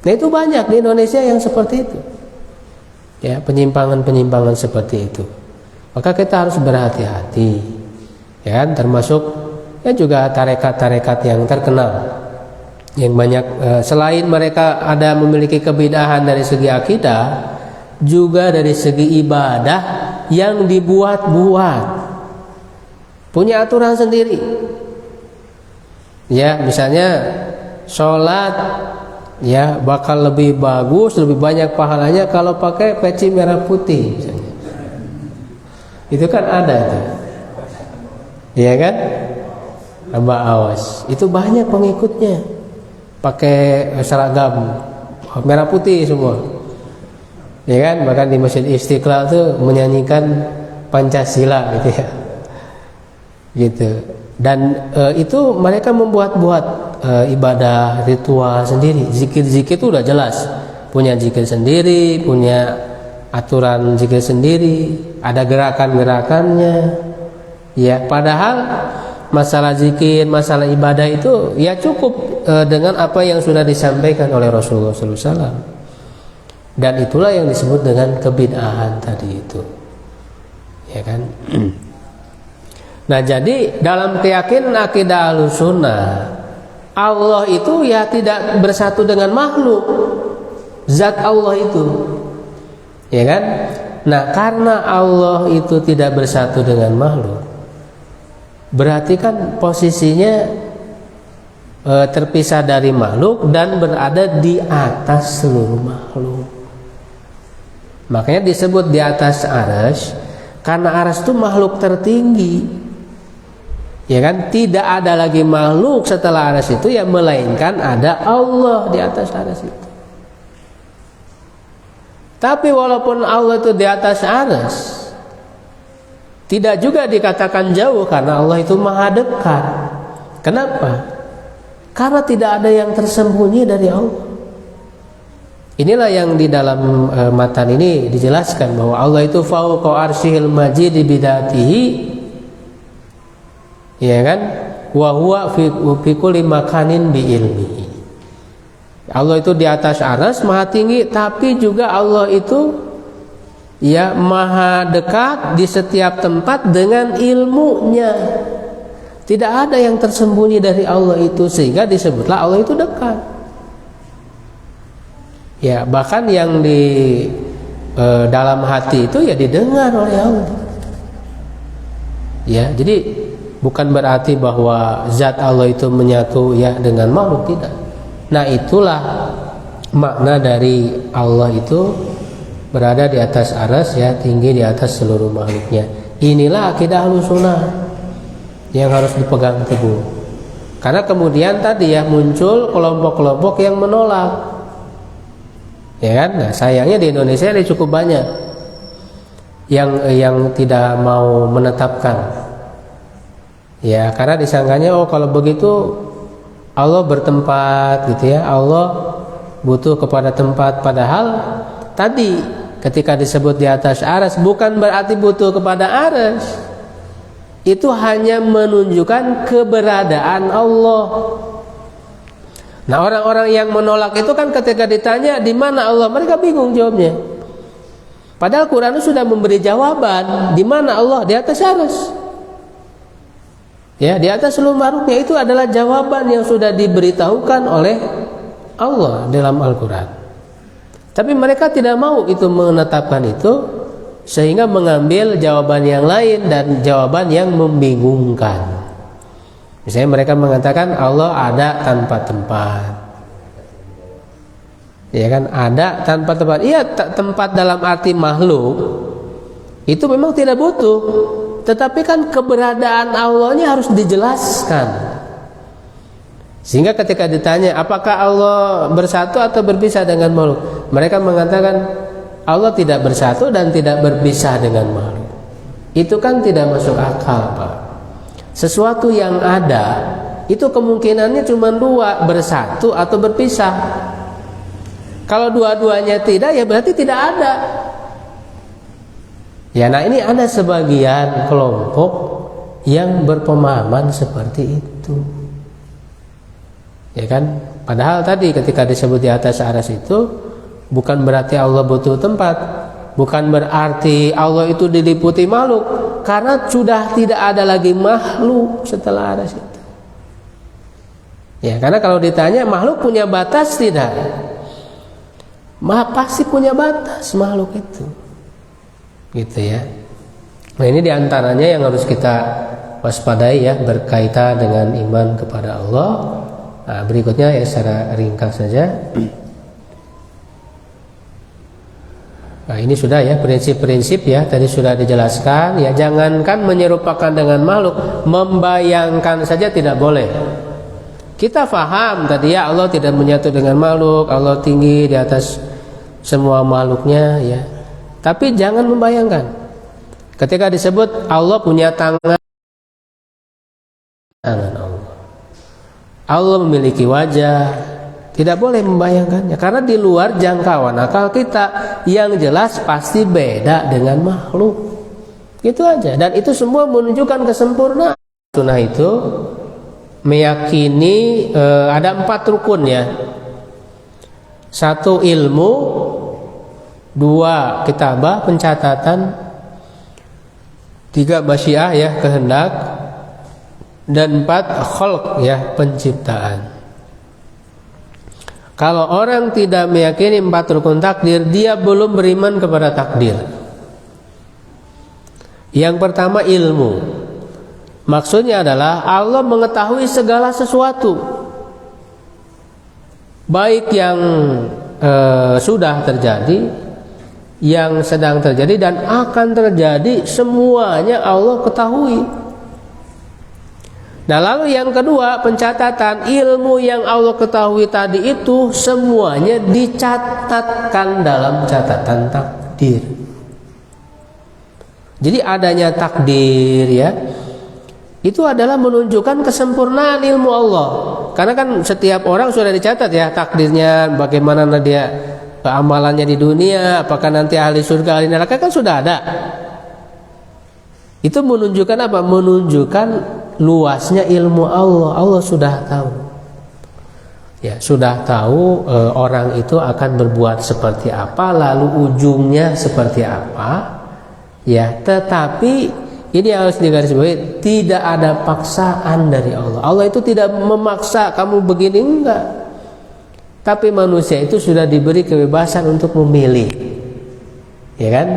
Nah itu banyak di Indonesia yang seperti itu. Ya, penyimpangan seperti itu. Maka kita harus berhati-hati. Ya, termasuk ya juga tarekat-tarekat yang terkenal. Yang banyak selain mereka ada memiliki kebidahan dari segi akidah, juga dari segi ibadah yang dibuat-buat, punya aturan sendiri. Ya, misalnya sholat ya bakal lebih bagus, lebih banyak pahalanya kalau pakai peci merah putih misalnya. Itu kan ada itu, ya kan? Mbak Awas itu banyak pengikutnya pakai seragam merah putih semua. Ya kan, bahkan di Masjid Istiqlal tuh menyanyikan Pancasila gitu ya. Gitu. Dan itu mereka membuat-buat ibadah ritual sendiri. Zikir-zikir itu udah jelas. Punya zikir sendiri, punya aturan zikir sendiri, ada gerakan-gerakannya. Ya, padahal masalah zikir, masalah ibadah itu ya cukup dengan apa yang sudah disampaikan oleh Rasulullah SAW. Dan itulah yang disebut dengan kebid'ahan tadi itu. Ya kan? Nah, jadi dalam keyakinan akidah Ahlussunnah, Allah itu ya tidak bersatu dengan makhluk. Zat Allah itu. Ya kan? Nah, karena Allah itu tidak bersatu dengan makhluk, berarti kan posisinya terpisah dari makhluk dan berada di atas seluruh makhluk. Makanya disebut di atas arsy, karena arsy itu makhluk tertinggi. Ya kan, tidak ada lagi makhluk setelah arsy itu, ya melainkan ada Allah di atas arsy itu. Tapi walaupun Allah itu di atas arsy, tidak juga dikatakan jauh, karena Allah itu maha dekat. Kenapa? Karena tidak ada yang tersembunyi dari Allah. Inilah yang di dalam matan ini dijelaskan bahwa Allah itu fauqa arsyil majid bidatihi, ya kan, wa huwa fi kulli makanin bi ilmihi. Allah itu di atas arsy maha tinggi, tapi juga Allah itu ya maha dekat di setiap tempat dengan ilmunya. Tidak ada yang tersembunyi dari Allah itu, sehingga disebutlah Allah itu dekat. Ya, bahkan yang di dalam hati itu ya didengar oleh Allah. Ya, jadi bukan berarti bahwa zat Allah itu menyatu ya dengan makhluk, tidak. Nah, itulah makna dari Allah itu berada di atas arsy, ya, tinggi di atas seluruh makhluknya. Inilah akidah Ahlussunnah yang harus dipegang teguh. Karena kemudian tadi ya muncul kelompok-kelompok yang menolak. Ya kan? Nah, sayangnya di Indonesia ini cukup banyak yang tidak mau menetapkan. Ya, karena disangkanya oh kalau begitu Allah bertempat gitu ya. Allah butuh kepada tempat, padahal tadi ketika disebut di atas arsy bukan berarti butuh kepada arsy. Itu hanya menunjukkan keberadaan Allah. Nah, orang-orang yang menolak itu kan ketika ditanya di mana Allah, mereka bingung jawabnya. Padahal Quran itu sudah memberi jawaban di mana Allah, di atas arsy. Ya, di atas seluruh makhluknya, itu adalah jawaban yang sudah diberitahukan oleh Allah dalam Al-Quran. Tapi mereka tidak mau itu menetapkan itu, sehingga mengambil jawaban yang lain dan jawaban yang membingungkan. Misalnya mereka mengatakan Allah ada tanpa tempat. Ya kan, ada tanpa tempat. Iya, tempat dalam arti makhluk itu memang tidak butuh. Tetapi kan keberadaan Allahnya harus dijelaskan. Sehingga ketika ditanya apakah Allah bersatu atau berpisah dengan makhluk, mereka mengatakan Allah tidak bersatu dan tidak berpisah dengan makhluk. Itu kan tidak masuk akal, Pak. Sesuatu yang ada itu kemungkinannya cuma dua, bersatu atau berpisah. Kalau dua-duanya tidak, ya berarti tidak ada. Ya, nah ini ada sebagian kelompok yang berpemahaman seperti itu. Ya kan? Padahal tadi ketika disebut di atas arsy itu bukan berarti Allah butuh tempat, bukan berarti Allah itu diliputi makhluk, karena sudah tidak ada lagi makhluk setelah arsy itu. Ya, karena kalau ditanya makhluk punya batas tidak? Pasti punya batas makhluk itu. Gitu ya. Nah, ini diantaranya yang harus kita waspadai ya, berkaitan dengan iman kepada Allah. Nah, berikutnya ya secara ringkas saja. Nah, ini sudah ya prinsip-prinsip ya, tadi sudah dijelaskan ya. Jangankan menyerupakan dengan makhluk, membayangkan saja tidak boleh. Kita faham tadi ya, Allah tidak menyatu dengan makhluk, Allah tinggi di atas semua makhluknya ya. Tapi jangan membayangkan ketika disebut Allah punya tangan Allah. Allah memiliki wajah, tidak boleh membayangkannya karena di luar jangkauan akal kita. Yang jelas pasti beda dengan makhluk. Itu aja, dan itu semua menunjukkan kesempurnaan. Sunnah itu meyakini ada 4 rukun ya. 1 ilmu, 2 kitabah pencatatan, 3 masyiah ya kehendak, dan 4 khalq ya penciptaan. Kalau orang tidak meyakini 4 rukun takdir, dia belum beriman kepada takdir. Yang pertama ilmu. Maksudnya adalah Allah mengetahui segala sesuatu, baik yang sudah terjadi, yang sedang terjadi, dan akan terjadi, semuanya Allah ketahui. Nah lalu yang kedua pencatatan. Ilmu yang Allah ketahui tadi itu semuanya dicatatkan dalam catatan takdir. Jadi adanya takdir ya, itu adalah menunjukkan kesempurnaan ilmu Allah. Karena kan setiap orang sudah dicatat ya takdirnya, bagaimana dia amalannya di dunia, apakah nanti ahli surga ahli neraka, kan sudah ada. Itu menunjukkan apa? Menunjukkan luasnya ilmu Allah. Allah sudah tahu. Ya, sudah tahu orang itu akan berbuat seperti apa, lalu ujungnya seperti apa. Ya, tetapi ini harus digarisbawahi, tidak ada paksaan dari Allah. Allah itu tidak memaksa kamu begini, enggak. Tapi manusia itu sudah diberi kebebasan untuk memilih. Ya kan?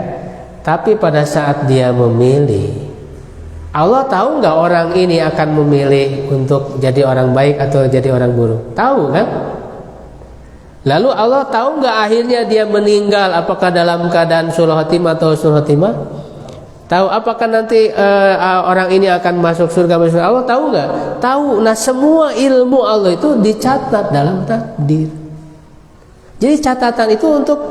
Tapi pada saat dia memilih, Allah tahu enggak orang ini akan memilih untuk jadi orang baik atau jadi orang buruk? Tahu kan? Lalu Allah tahu enggak akhirnya dia meninggal apakah dalam keadaan sulh khotimah atau husnul khotimah? Tahu apakah nanti orang ini akan masuk surga masuk surga? Allah tahu nggak? Tahu. Nah semua ilmu Allah itu dicatat dalam takdir. Jadi catatan itu untuk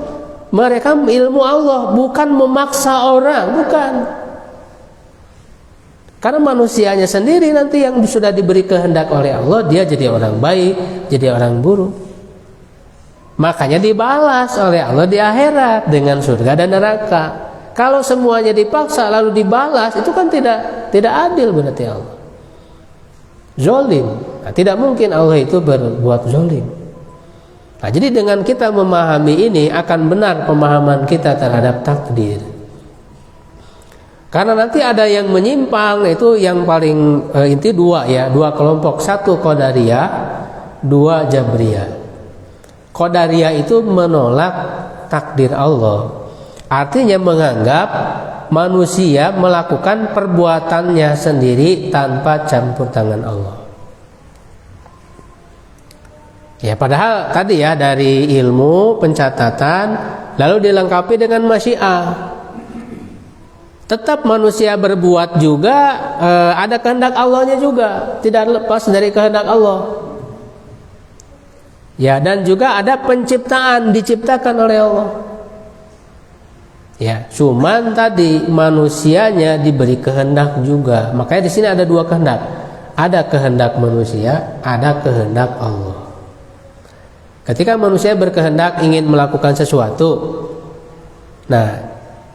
merekam ilmu Allah, bukan memaksa orang, bukan. Karena manusianya sendiri nanti yang sudah diberi kehendak oleh Allah, dia jadi orang baik, jadi orang buruk. Makanya dibalas oleh Allah di akhirat dengan surga dan neraka. Kalau semuanya dipaksa lalu dibalas, itu kan tidak adil berarti Allah. Zolim. Nah, tidak mungkin Allah itu berbuat zolim. Nah, jadi dengan kita memahami ini akan benar pemahaman kita terhadap takdir. Karena nanti ada yang menyimpang, itu yang paling inti 2 ya, 2 kelompok, 1 Qadariyah, 2 Jabriyah. Qadariyah itu menolak takdir Allah. Artinya menganggap manusia melakukan perbuatannya sendiri tanpa campur tangan Allah. Ya, padahal tadi ya dari ilmu pencatatan lalu dilengkapi dengan masyiah. Tetap manusia berbuat juga ada kehendak Allahnya juga, tidak lepas dari kehendak Allah. Ya, dan juga ada penciptaan, diciptakan oleh Allah. Ya, cuman tadi manusianya diberi kehendak juga. Makanya di sini ada 2 kehendak. Ada kehendak manusia, ada kehendak Allah. Ketika manusia berkehendak ingin melakukan sesuatu, nah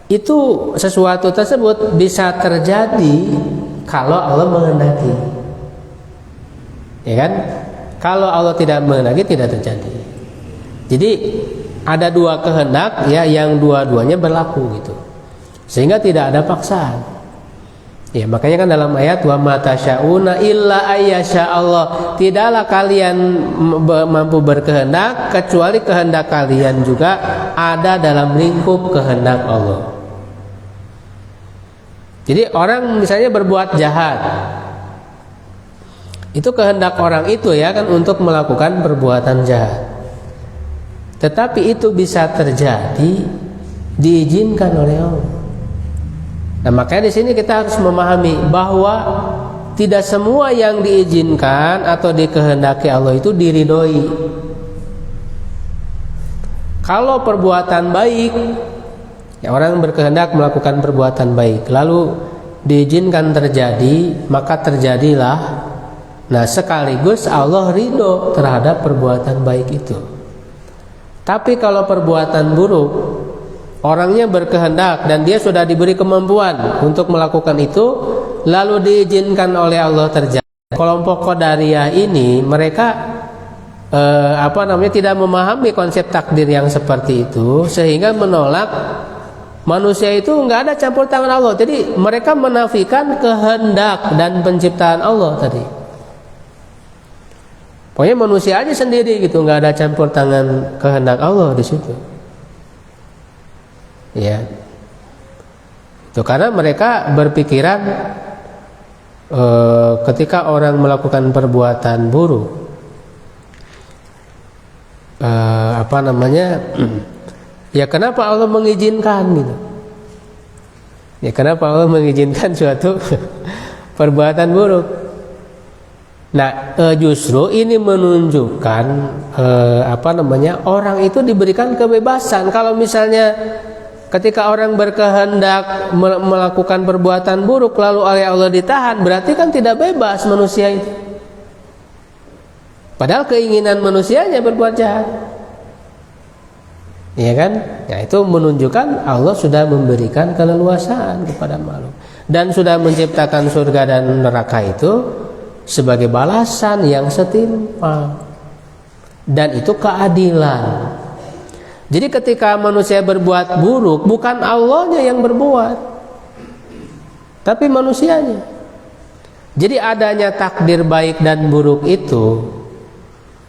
itu sesuatu tersebut bisa terjadi kalau Allah menghendaki. Ya kan? Kalau Allah tidak menghendaki, tidak terjadi. Jadi ada 2 kehendak ya, yang dua-duanya berlaku gitu, sehingga tidak ada paksaan. Ya, makanya kan dalam ayat wa ma tasyauna illa ayyasha Allah, tidaklah kalian mampu berkehendak kecuali kehendak kalian juga ada dalam lingkup kehendak Allah. Jadi orang misalnya berbuat jahat, itu kehendak orang itu ya kan untuk melakukan perbuatan jahat. Tetapi itu bisa terjadi diizinkan oleh Allah. Nah, makanya di sini kita harus memahami bahwa tidak semua yang diizinkan atau dikehendaki Allah itu diridhoi. Kalau perbuatan baik, ya orang berkehendak melakukan perbuatan baik, lalu diizinkan terjadi, maka terjadilah. Nah, sekaligus Allah ridho terhadap perbuatan baik itu. Tapi kalau perbuatan buruk, orangnya berkehendak dan dia sudah diberi kemampuan untuk melakukan itu, lalu diizinkan oleh Allah terjadi. Kelompok Qadariyah ini mereka tidak memahami konsep takdir yang seperti itu, sehingga menolak manusia itu nggak ada campur tangan Allah. Jadi mereka menafikan kehendak dan penciptaan Allah tadi. Pokoknya manusia aja sendiri gitu, nggak ada campur tangan kehendak Allah di situ. Ya, itu karena mereka berpikiran ketika orang melakukan perbuatan buruk, ya kenapa Allah mengizinkan gitu? Ya kenapa Allah mengizinkan suatu perbuatan buruk? Nah, justru ini menunjukkan orang itu diberikan kebebasan. Kalau misalnya ketika orang berkehendak melakukan perbuatan buruk lalu oleh Allah ditahan, berarti kan tidak bebas manusia itu. Padahal keinginan manusianya berbuat jahat. Iya kan? Ya, itu menunjukkan Allah sudah memberikan keleluasaan kepada makhluk dan sudah menciptakan surga dan neraka itu sebagai balasan yang setimpal, dan itu keadilan. Jadi ketika manusia berbuat buruk, bukan Allahnya yang berbuat, tapi manusianya. Jadi adanya takdir baik dan buruk itu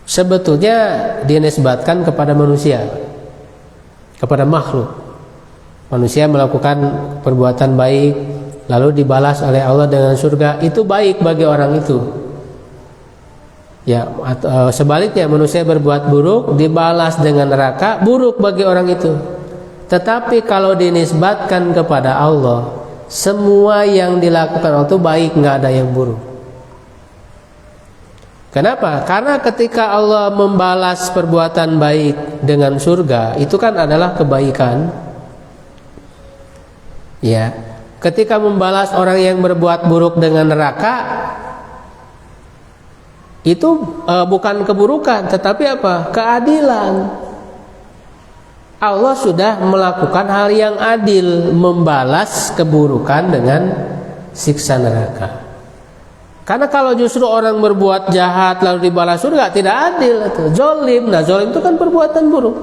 sebetulnya dinisbatkan kepada manusia, kepada makhluk. Manusia melakukan perbuatan baik lalu dibalas oleh Allah dengan surga, itu baik bagi orang itu. Ya, sebaliknya manusia berbuat buruk dibalas dengan neraka, buruk bagi orang itu. Tetapi kalau dinisbatkan kepada Allah, semua yang dilakukan Allah itu baik, nggak ada yang buruk. Kenapa? Karena ketika Allah membalas perbuatan baik dengan surga, itu kan adalah kebaikan. Ya. Ketika membalas orang yang berbuat buruk dengan neraka, itu bukan keburukan, tetapi apa? Keadilan. Allah sudah melakukan hal yang adil, membalas keburukan dengan siksa neraka. Karena kalau justru orang berbuat jahat lalu dibalas surga, tidak adil itu, zolim. Nah, zolim itu kan perbuatan buruk.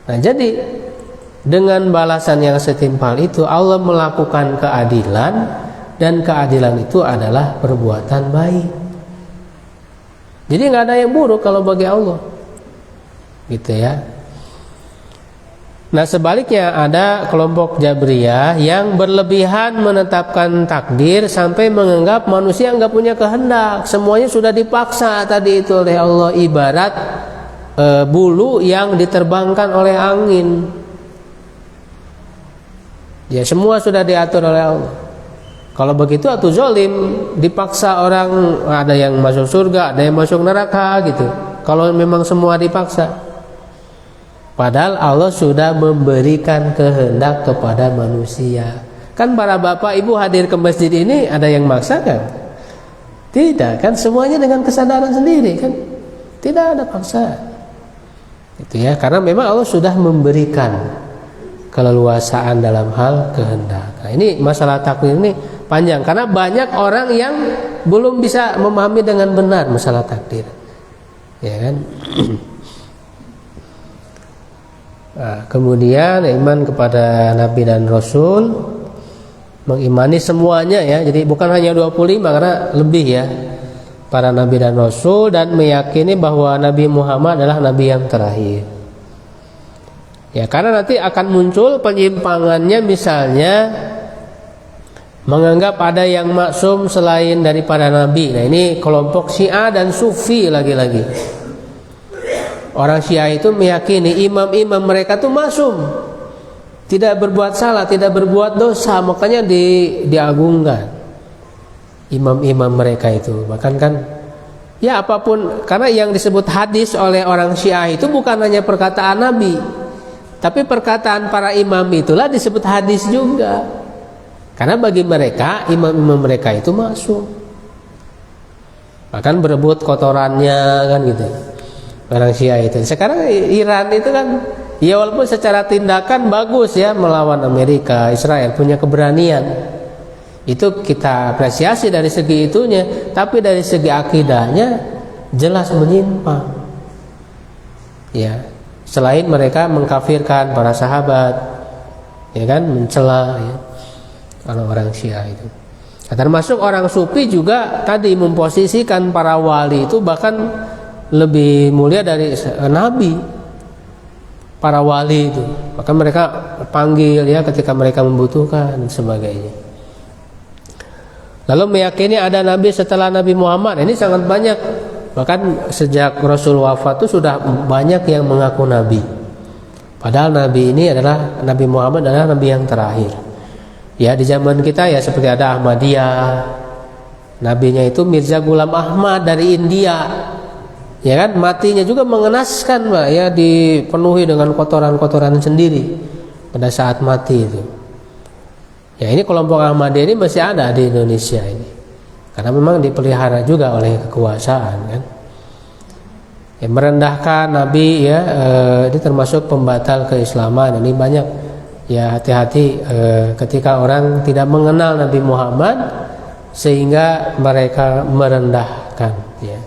Nah, jadi dengan balasan yang setimpal itu Allah melakukan keadilan, dan keadilan itu adalah perbuatan baik. Jadi nggak ada yang buruk kalau bagi Allah, gitu ya. Nah, sebaliknya ada kelompok Jabriyah yang berlebihan menetapkan takdir sampai menganggap manusia nggak punya kehendak, semuanya sudah dipaksa tadi itu oleh Allah, ibarat bulu yang diterbangkan oleh angin. Ya, semua sudah diatur oleh Allah. Kalau begitu atuh zolim, dipaksa orang, ada yang masuk surga, ada yang masuk neraka gitu. Kalau memang semua dipaksa. Padahal Allah sudah memberikan kehendak kepada manusia. Kan para bapak ibu hadir ke masjid ini ada yang maksa kan? Tidak, kan semuanya dengan kesadaran sendiri kan? Tidak ada paksaan. Itu ya, karena memang Allah sudah memberikan keleluasaan dalam hal kehendak. Nah, ini masalah takdir ini panjang karena banyak orang yang belum bisa memahami dengan benar masalah takdir. Ya kan? Nah, kemudian iman kepada Nabi dan Rasul, mengimani semuanya ya. Jadi bukan hanya 25 karena lebih ya. Para Nabi dan Rasul, dan meyakini bahwa Nabi Muhammad adalah Nabi yang terakhir. Ya, karena nanti akan muncul penyimpangannya, misalnya menganggap ada yang maksum selain daripada Nabi. Nah, ini kelompok Syiah dan Sufi lagi-lagi. Orang Syiah itu meyakini imam-imam mereka tuh maksum, tidak berbuat salah, tidak berbuat dosa, makanya diagungkan. imam-imam mereka itu. Bahkan kan ya apapun, karena yang disebut hadis oleh orang Syiah itu bukan hanya perkataan Nabi, tapi perkataan para imam itulah disebut hadis juga. Karena bagi mereka, imam-imam mereka itu masuk. Bahkan berebut kotorannya kan gitu. Orang Syiah itu. Sekarang Iran itu kan ya walaupun secara tindakan bagus ya melawan Amerika, Israel punya keberanian. Itu kita apresiasi dari segi itunya, tapi dari segi akidahnya jelas menyimpang. Ya, selain mereka mengkafirkan para sahabat, ya kan, mencela ya, orang Syiah itu. Nah, termasuk orang Sufi juga tadi memposisikan para wali itu bahkan lebih mulia dari Nabi. Para wali itu, bahkan mereka panggil ya ketika mereka membutuhkan dan sebagainya. Lalu meyakini ada Nabi setelah Nabi Muhammad, ini sangat banyak. Bahkan sejak Rasul wafat itu sudah banyak yang mengaku Nabi. Padahal Nabi ini adalah, Nabi Muhammad adalah Nabi yang terakhir. Ya di zaman kita ya seperti ada Ahmadiyah, nabinya itu Mirza Ghulam Ahmad dari India. Ya kan, matinya juga mengenaskan Pak, ya dipenuhi dengan kotoran-kotoran sendiri pada saat mati itu. Ya ini kelompok Ahmadiyah ini masih ada di Indonesia ini, karena memang dipelihara juga oleh kekuasaan kan. Ya, merendahkan Nabi ya, ini termasuk pembatal keislaman. Ini banyak ya, hati-hati ketika orang tidak mengenal Nabi Muhammad sehingga mereka merendahkan ya,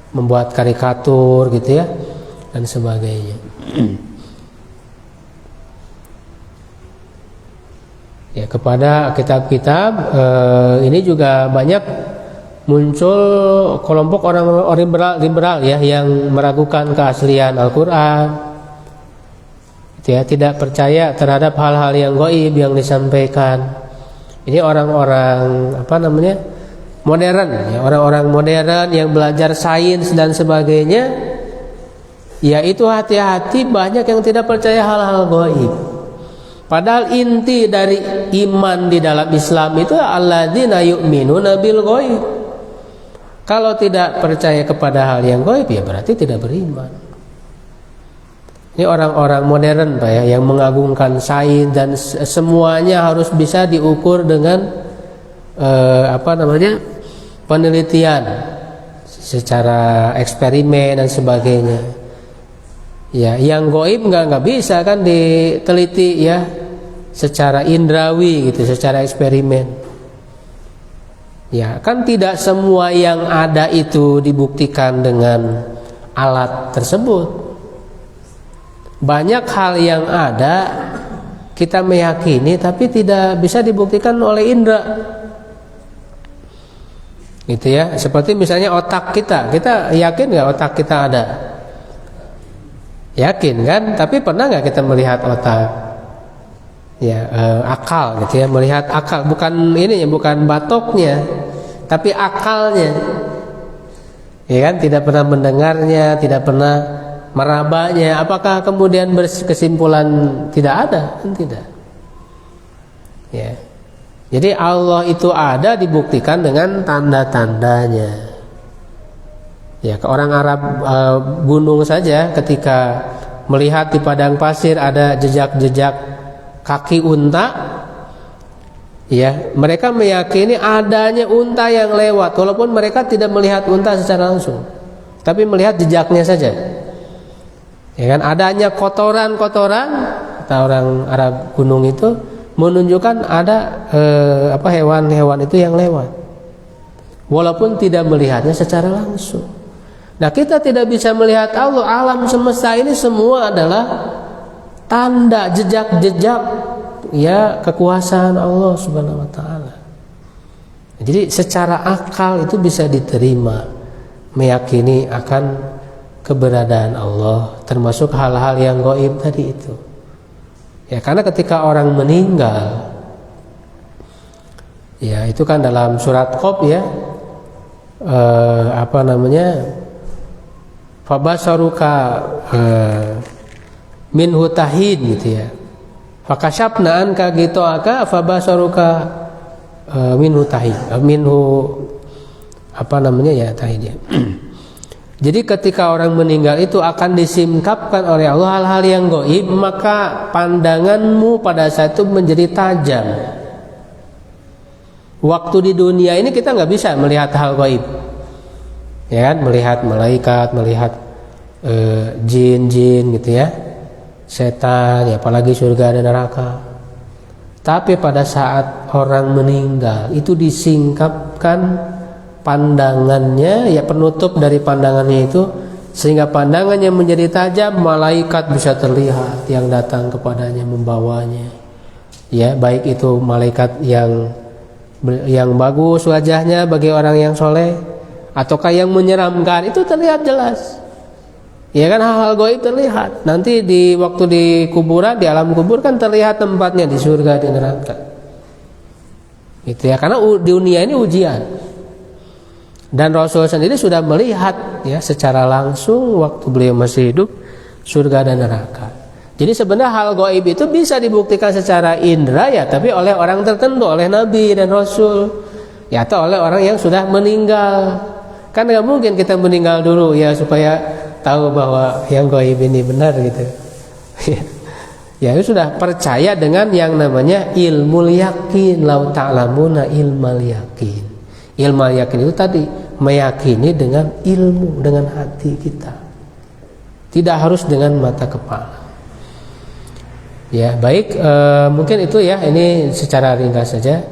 membuat karikatur gitu ya dan sebagainya. Ya, kepada kitab-kitab ini juga banyak muncul kelompok orang liberal ya yang meragukan keaslian Al-Qur'an. Ya, tidak percaya terhadap hal-hal yang gaib yang disampaikan. Ini orang-orang modern ya, orang-orang modern yang belajar sains dan sebagainya. Ya itu hati-hati, banyak yang tidak percaya hal-hal gaib. Padahal inti dari iman di dalam Islam itu alladzina yu'minuna bil ghaib. Kalau tidak percaya kepada hal yang gaib ya berarti tidak beriman. Ini orang-orang modern Pak ya, yang mengagungkan sains dan semuanya harus bisa diukur dengan penelitian secara eksperimen dan sebagainya. Ya, yang gaib nggak bisa kan diteliti ya secara indrawi gitu, secara eksperimen. Ya, kan tidak semua yang ada itu dibuktikan dengan alat tersebut. Banyak hal yang ada kita meyakini tapi tidak bisa dibuktikan oleh indera. Gitu ya, seperti misalnya otak kita yakin nggak otak kita ada? Yakin kan? Tapi pernah nggak kita melihat otak? Ya, akal gitu ya, melihat akal, bukan ini ya, bukan batoknya, tapi akalnya. Ya kan? Tidak pernah mendengarnya, tidak pernah merabanya. Apakah kemudian berkesimpulan tidak ada? Kan tidak. Ya. Jadi Allah itu ada dibuktikan dengan tanda-tandanya. Ya, ke orang Arab gunung saja ketika melihat di padang pasir ada jejak-jejak kaki unta, ya, mereka meyakini adanya unta yang lewat walaupun mereka tidak melihat unta secara langsung, tapi melihat jejaknya saja. Ya kan, adanya kotoran-kotoran, kata orang Arab gunung itu menunjukkan ada hewan-hewan itu yang lewat walaupun tidak melihatnya secara langsung. Nah, kita tidak bisa melihat Allah. Alam semesta ini semua adalah tanda, jejak-jejak ya kekuasaan Allah Subhanahu wa taala. Jadi secara akal itu bisa diterima, meyakini akan keberadaan Allah, termasuk hal-hal yang gaib tadi itu. Ya, karena ketika orang meninggal, ya itu kan dalam surat Qaf ya, fabasaruka minhu tahin gitu ya, fakashafna anka gitu aka fabasaruka minhu tahi, minhu apa namanya ya tahi dia. Jadi ketika orang meninggal itu akan disingkapkan oleh Allah hal-hal yang gaib, maka pandanganmu pada saat itu menjadi tajam. Waktu di dunia ini kita nggak bisa melihat hal gaib, ya kan? Melihat malaikat, melihat jin-jin gitu ya, setan, ya, apalagi surga dan neraka. Tapi pada saat orang meninggal itu disingkapkan pandangannya, ya, penutup dari pandangannya itu, sehingga pandangannya menjadi tajam. Malaikat bisa terlihat yang datang kepadanya membawanya, ya, baik itu malaikat yang bagus wajahnya bagi orang yang soleh, ataukah yang menyeramkan, itu terlihat jelas, ya kan? Hal-hal gaib terlihat. Nanti di waktu di kuburan, di alam kubur kan terlihat tempatnya di surga, di neraka, gitu ya, karena di dunia ini ujian. Dan Rasul sendiri sudah melihat, ya, secara langsung waktu beliau masih hidup surga dan neraka. Jadi sebenarnya hal gaib itu bisa dibuktikan secara indera, ya, tapi oleh orang tertentu, oleh Nabi dan Rasul, ya, atau oleh orang yang sudah meninggal. Kan nggak mungkin kita meninggal dulu, ya, supaya tahu bahwa yang gaib ini benar gitu. Ya, itu sudah percaya dengan yang namanya ilmu yakin. Lau ta'lamuna ilmal yakin. Ilmu yakin itu tadi meyakini dengan ilmu, dengan hati kita, tidak harus dengan mata kepala. Ya, baik, mungkin itu ya, ini secara ringkas saja.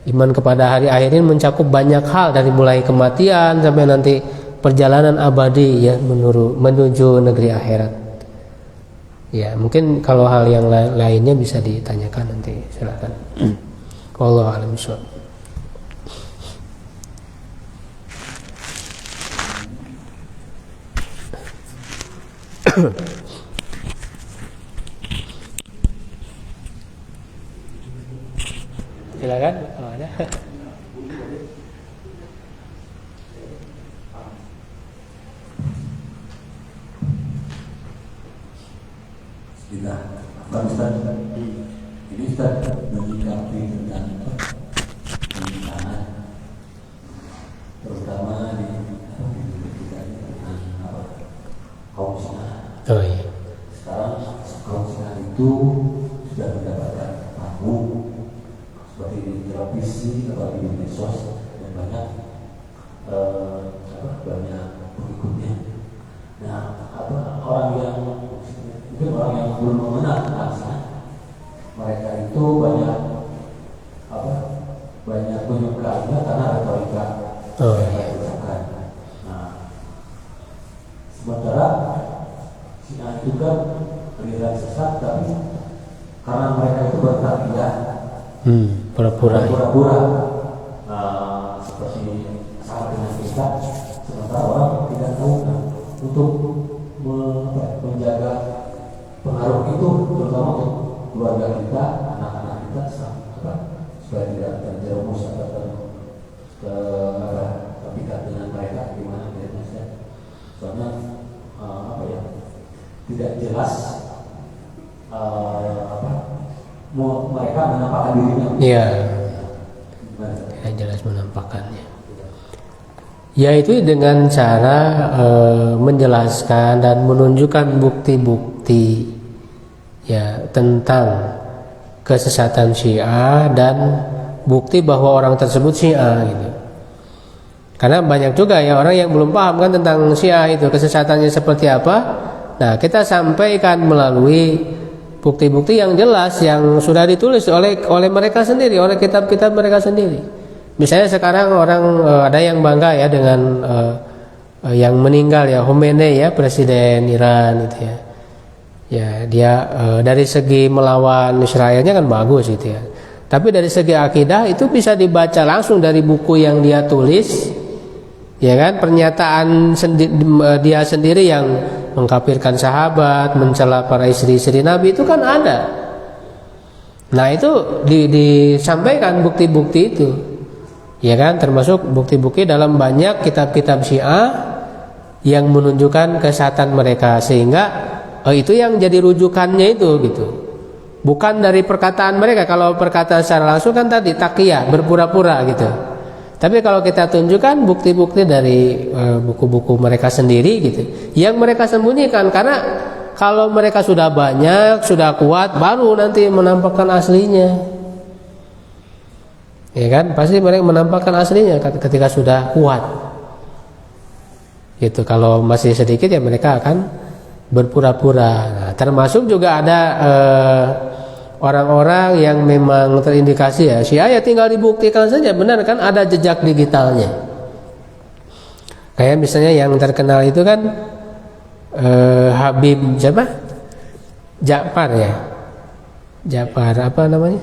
Iman kepada hari akhir ini mencakup banyak hal, dari mulai kematian sampai nanti perjalanan abadi, ya, menuju negeri akhirat. Ya, mungkin kalau hal yang lainnya bisa ditanyakan nanti, silakan. Wallahu a'lam bishawab. Silakan kalau ada. Bismillah. Ustaz, ini Ustaz menyikapi tentang pernikahan, terutama di kaum Syiah. Oh iya. Sekarang kaum Syiah itu sudah mendapatkan panggung seperti di televisi atau di medsos, dan banyak banyak pengikutnya. Nah, orang yang belum mengenal tentang Syiah, mereka itu banyak penyukainya karena retorika yang digunakan. Nah, sementara Syiah itu kan aliran sesat, tapi karena mereka itu bertakidah, pura-pura, seperti sama dengan kita. Sementara orang tidak tahu kan, untuk menjaga pengaruh itu, terutama untuk keluarga kita, anak-anak kita, supaya tidak terjerumus atau terpikat dengan mereka, gimana biasanya. Soalnya tidak jelas mereka menampakkan dirinya. Iya, tidak jelas menampakkannya. Yaitu dengan cara menjelaskan dan menunjukkan bukti-bukti, ya, tentang kesesatan Syiah dan bukti bahwa orang tersebut Syiah gitu. Karena banyak juga ya orang yang belum paham kan tentang Syiah itu kesesatannya seperti apa. Nah, kita sampaikan melalui bukti-bukti yang jelas yang sudah ditulis oleh mereka sendiri, oleh kitab-kitab mereka sendiri. Misalnya sekarang orang ada yang bangga ya dengan yang meninggal ya, Khomeini ya, presiden Iran itu ya. Ya, dia dari segi melawan Israelnya kan bagus gitu ya. Tapi dari segi akidah itu bisa dibaca langsung dari buku yang dia tulis. Ya kan, pernyataan dia sendiri yang mengkafirkan sahabat, mencela para istri-istri Nabi itu kan ada. Nah, itu disampaikan bukti-bukti itu. Ya kan, termasuk bukti-bukti dalam banyak kitab-kitab Syiah yang menunjukkan kesesatan mereka, sehingga itu yang jadi rujukannya itu gitu. bukan dari perkataan mereka. Kalau perkataan secara langsung kan tadi taqiyah, berpura-pura gitu. Tapi kalau kita tunjukkan bukti-bukti dari buku-buku mereka sendiri gitu, yang mereka sembunyikan, karena kalau mereka sudah banyak, sudah kuat, baru nanti menampakkan aslinya. Ya kan, pasti mereka menampakkan aslinya ketika sudah kuat. Gitu. Kalau masih sedikit ya mereka akan berpura-pura. Nah, termasuk juga ada orang-orang yang memang terindikasi ya Syiah, ya tinggal dibuktikan saja, benar kan ada jejak digitalnya. Kayak misalnya yang terkenal itu kan Habib siapa? Ja'far ya. Ja'far apa namanya?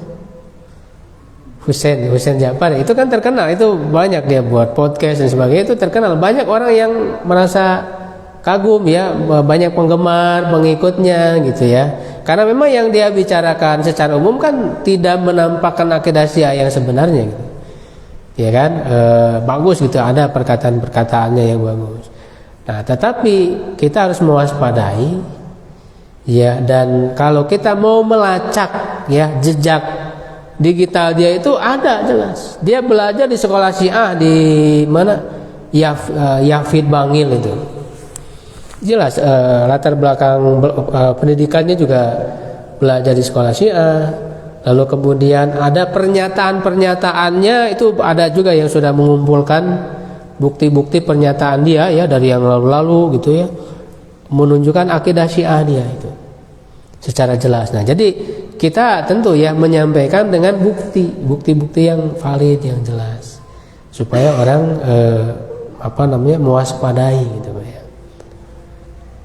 Husain Ja'far, itu kan terkenal, itu banyak dia buat podcast dan sebagainya, itu terkenal, banyak orang yang merasa kagum ya, banyak penggemar, pengikutnya gitu ya. Karena memang yang dia bicarakan secara umum kan tidak menampakkan akidah Syiah yang sebenarnya gitu. Ya kan? Bagus gitu, ada perkataan-perkataannya yang bagus. Nah, tetapi kita harus mewaspadai ya, dan kalau kita mau melacak ya jejak digital dia itu ada jelas. Dia belajar di sekolah Syiah di mana? Yafid Bangil itu. Jelas latar belakang pendidikannya juga belajar di sekolah Syiah. Lalu kemudian ada pernyataan-pernyataannya itu ada juga yang sudah mengumpulkan bukti-bukti pernyataan dia ya dari yang lalu-lalu gitu ya, menunjukkan akidah Syiah dia itu secara jelas. Nah, jadi kita tentu ya menyampaikan dengan bukti-bukti yang valid, yang jelas, supaya orang mewaspadai gitu ya.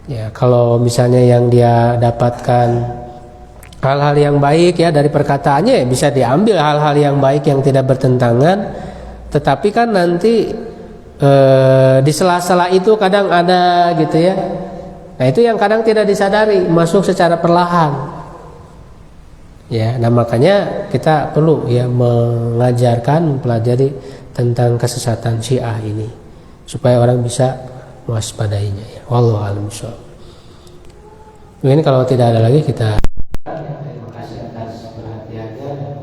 Ya, kalau misalnya yang dia dapatkan hal-hal yang baik ya dari perkataannya, ya bisa diambil hal-hal yang baik yang tidak bertentangan. Tetapi kan nanti di sela-sela itu kadang ada gitu ya. Nah, itu yang kadang tidak disadari, masuk secara perlahan. Ya, nah makanya kita perlu ya mengajarkan, mempelajari tentang kesesatan Syiah ini supaya orang bisa mewaspadainya ya. Wallahu a'lam bishawab. Mungkin kalau tidak ada lagi kita terima kasih atas perhatiannya dan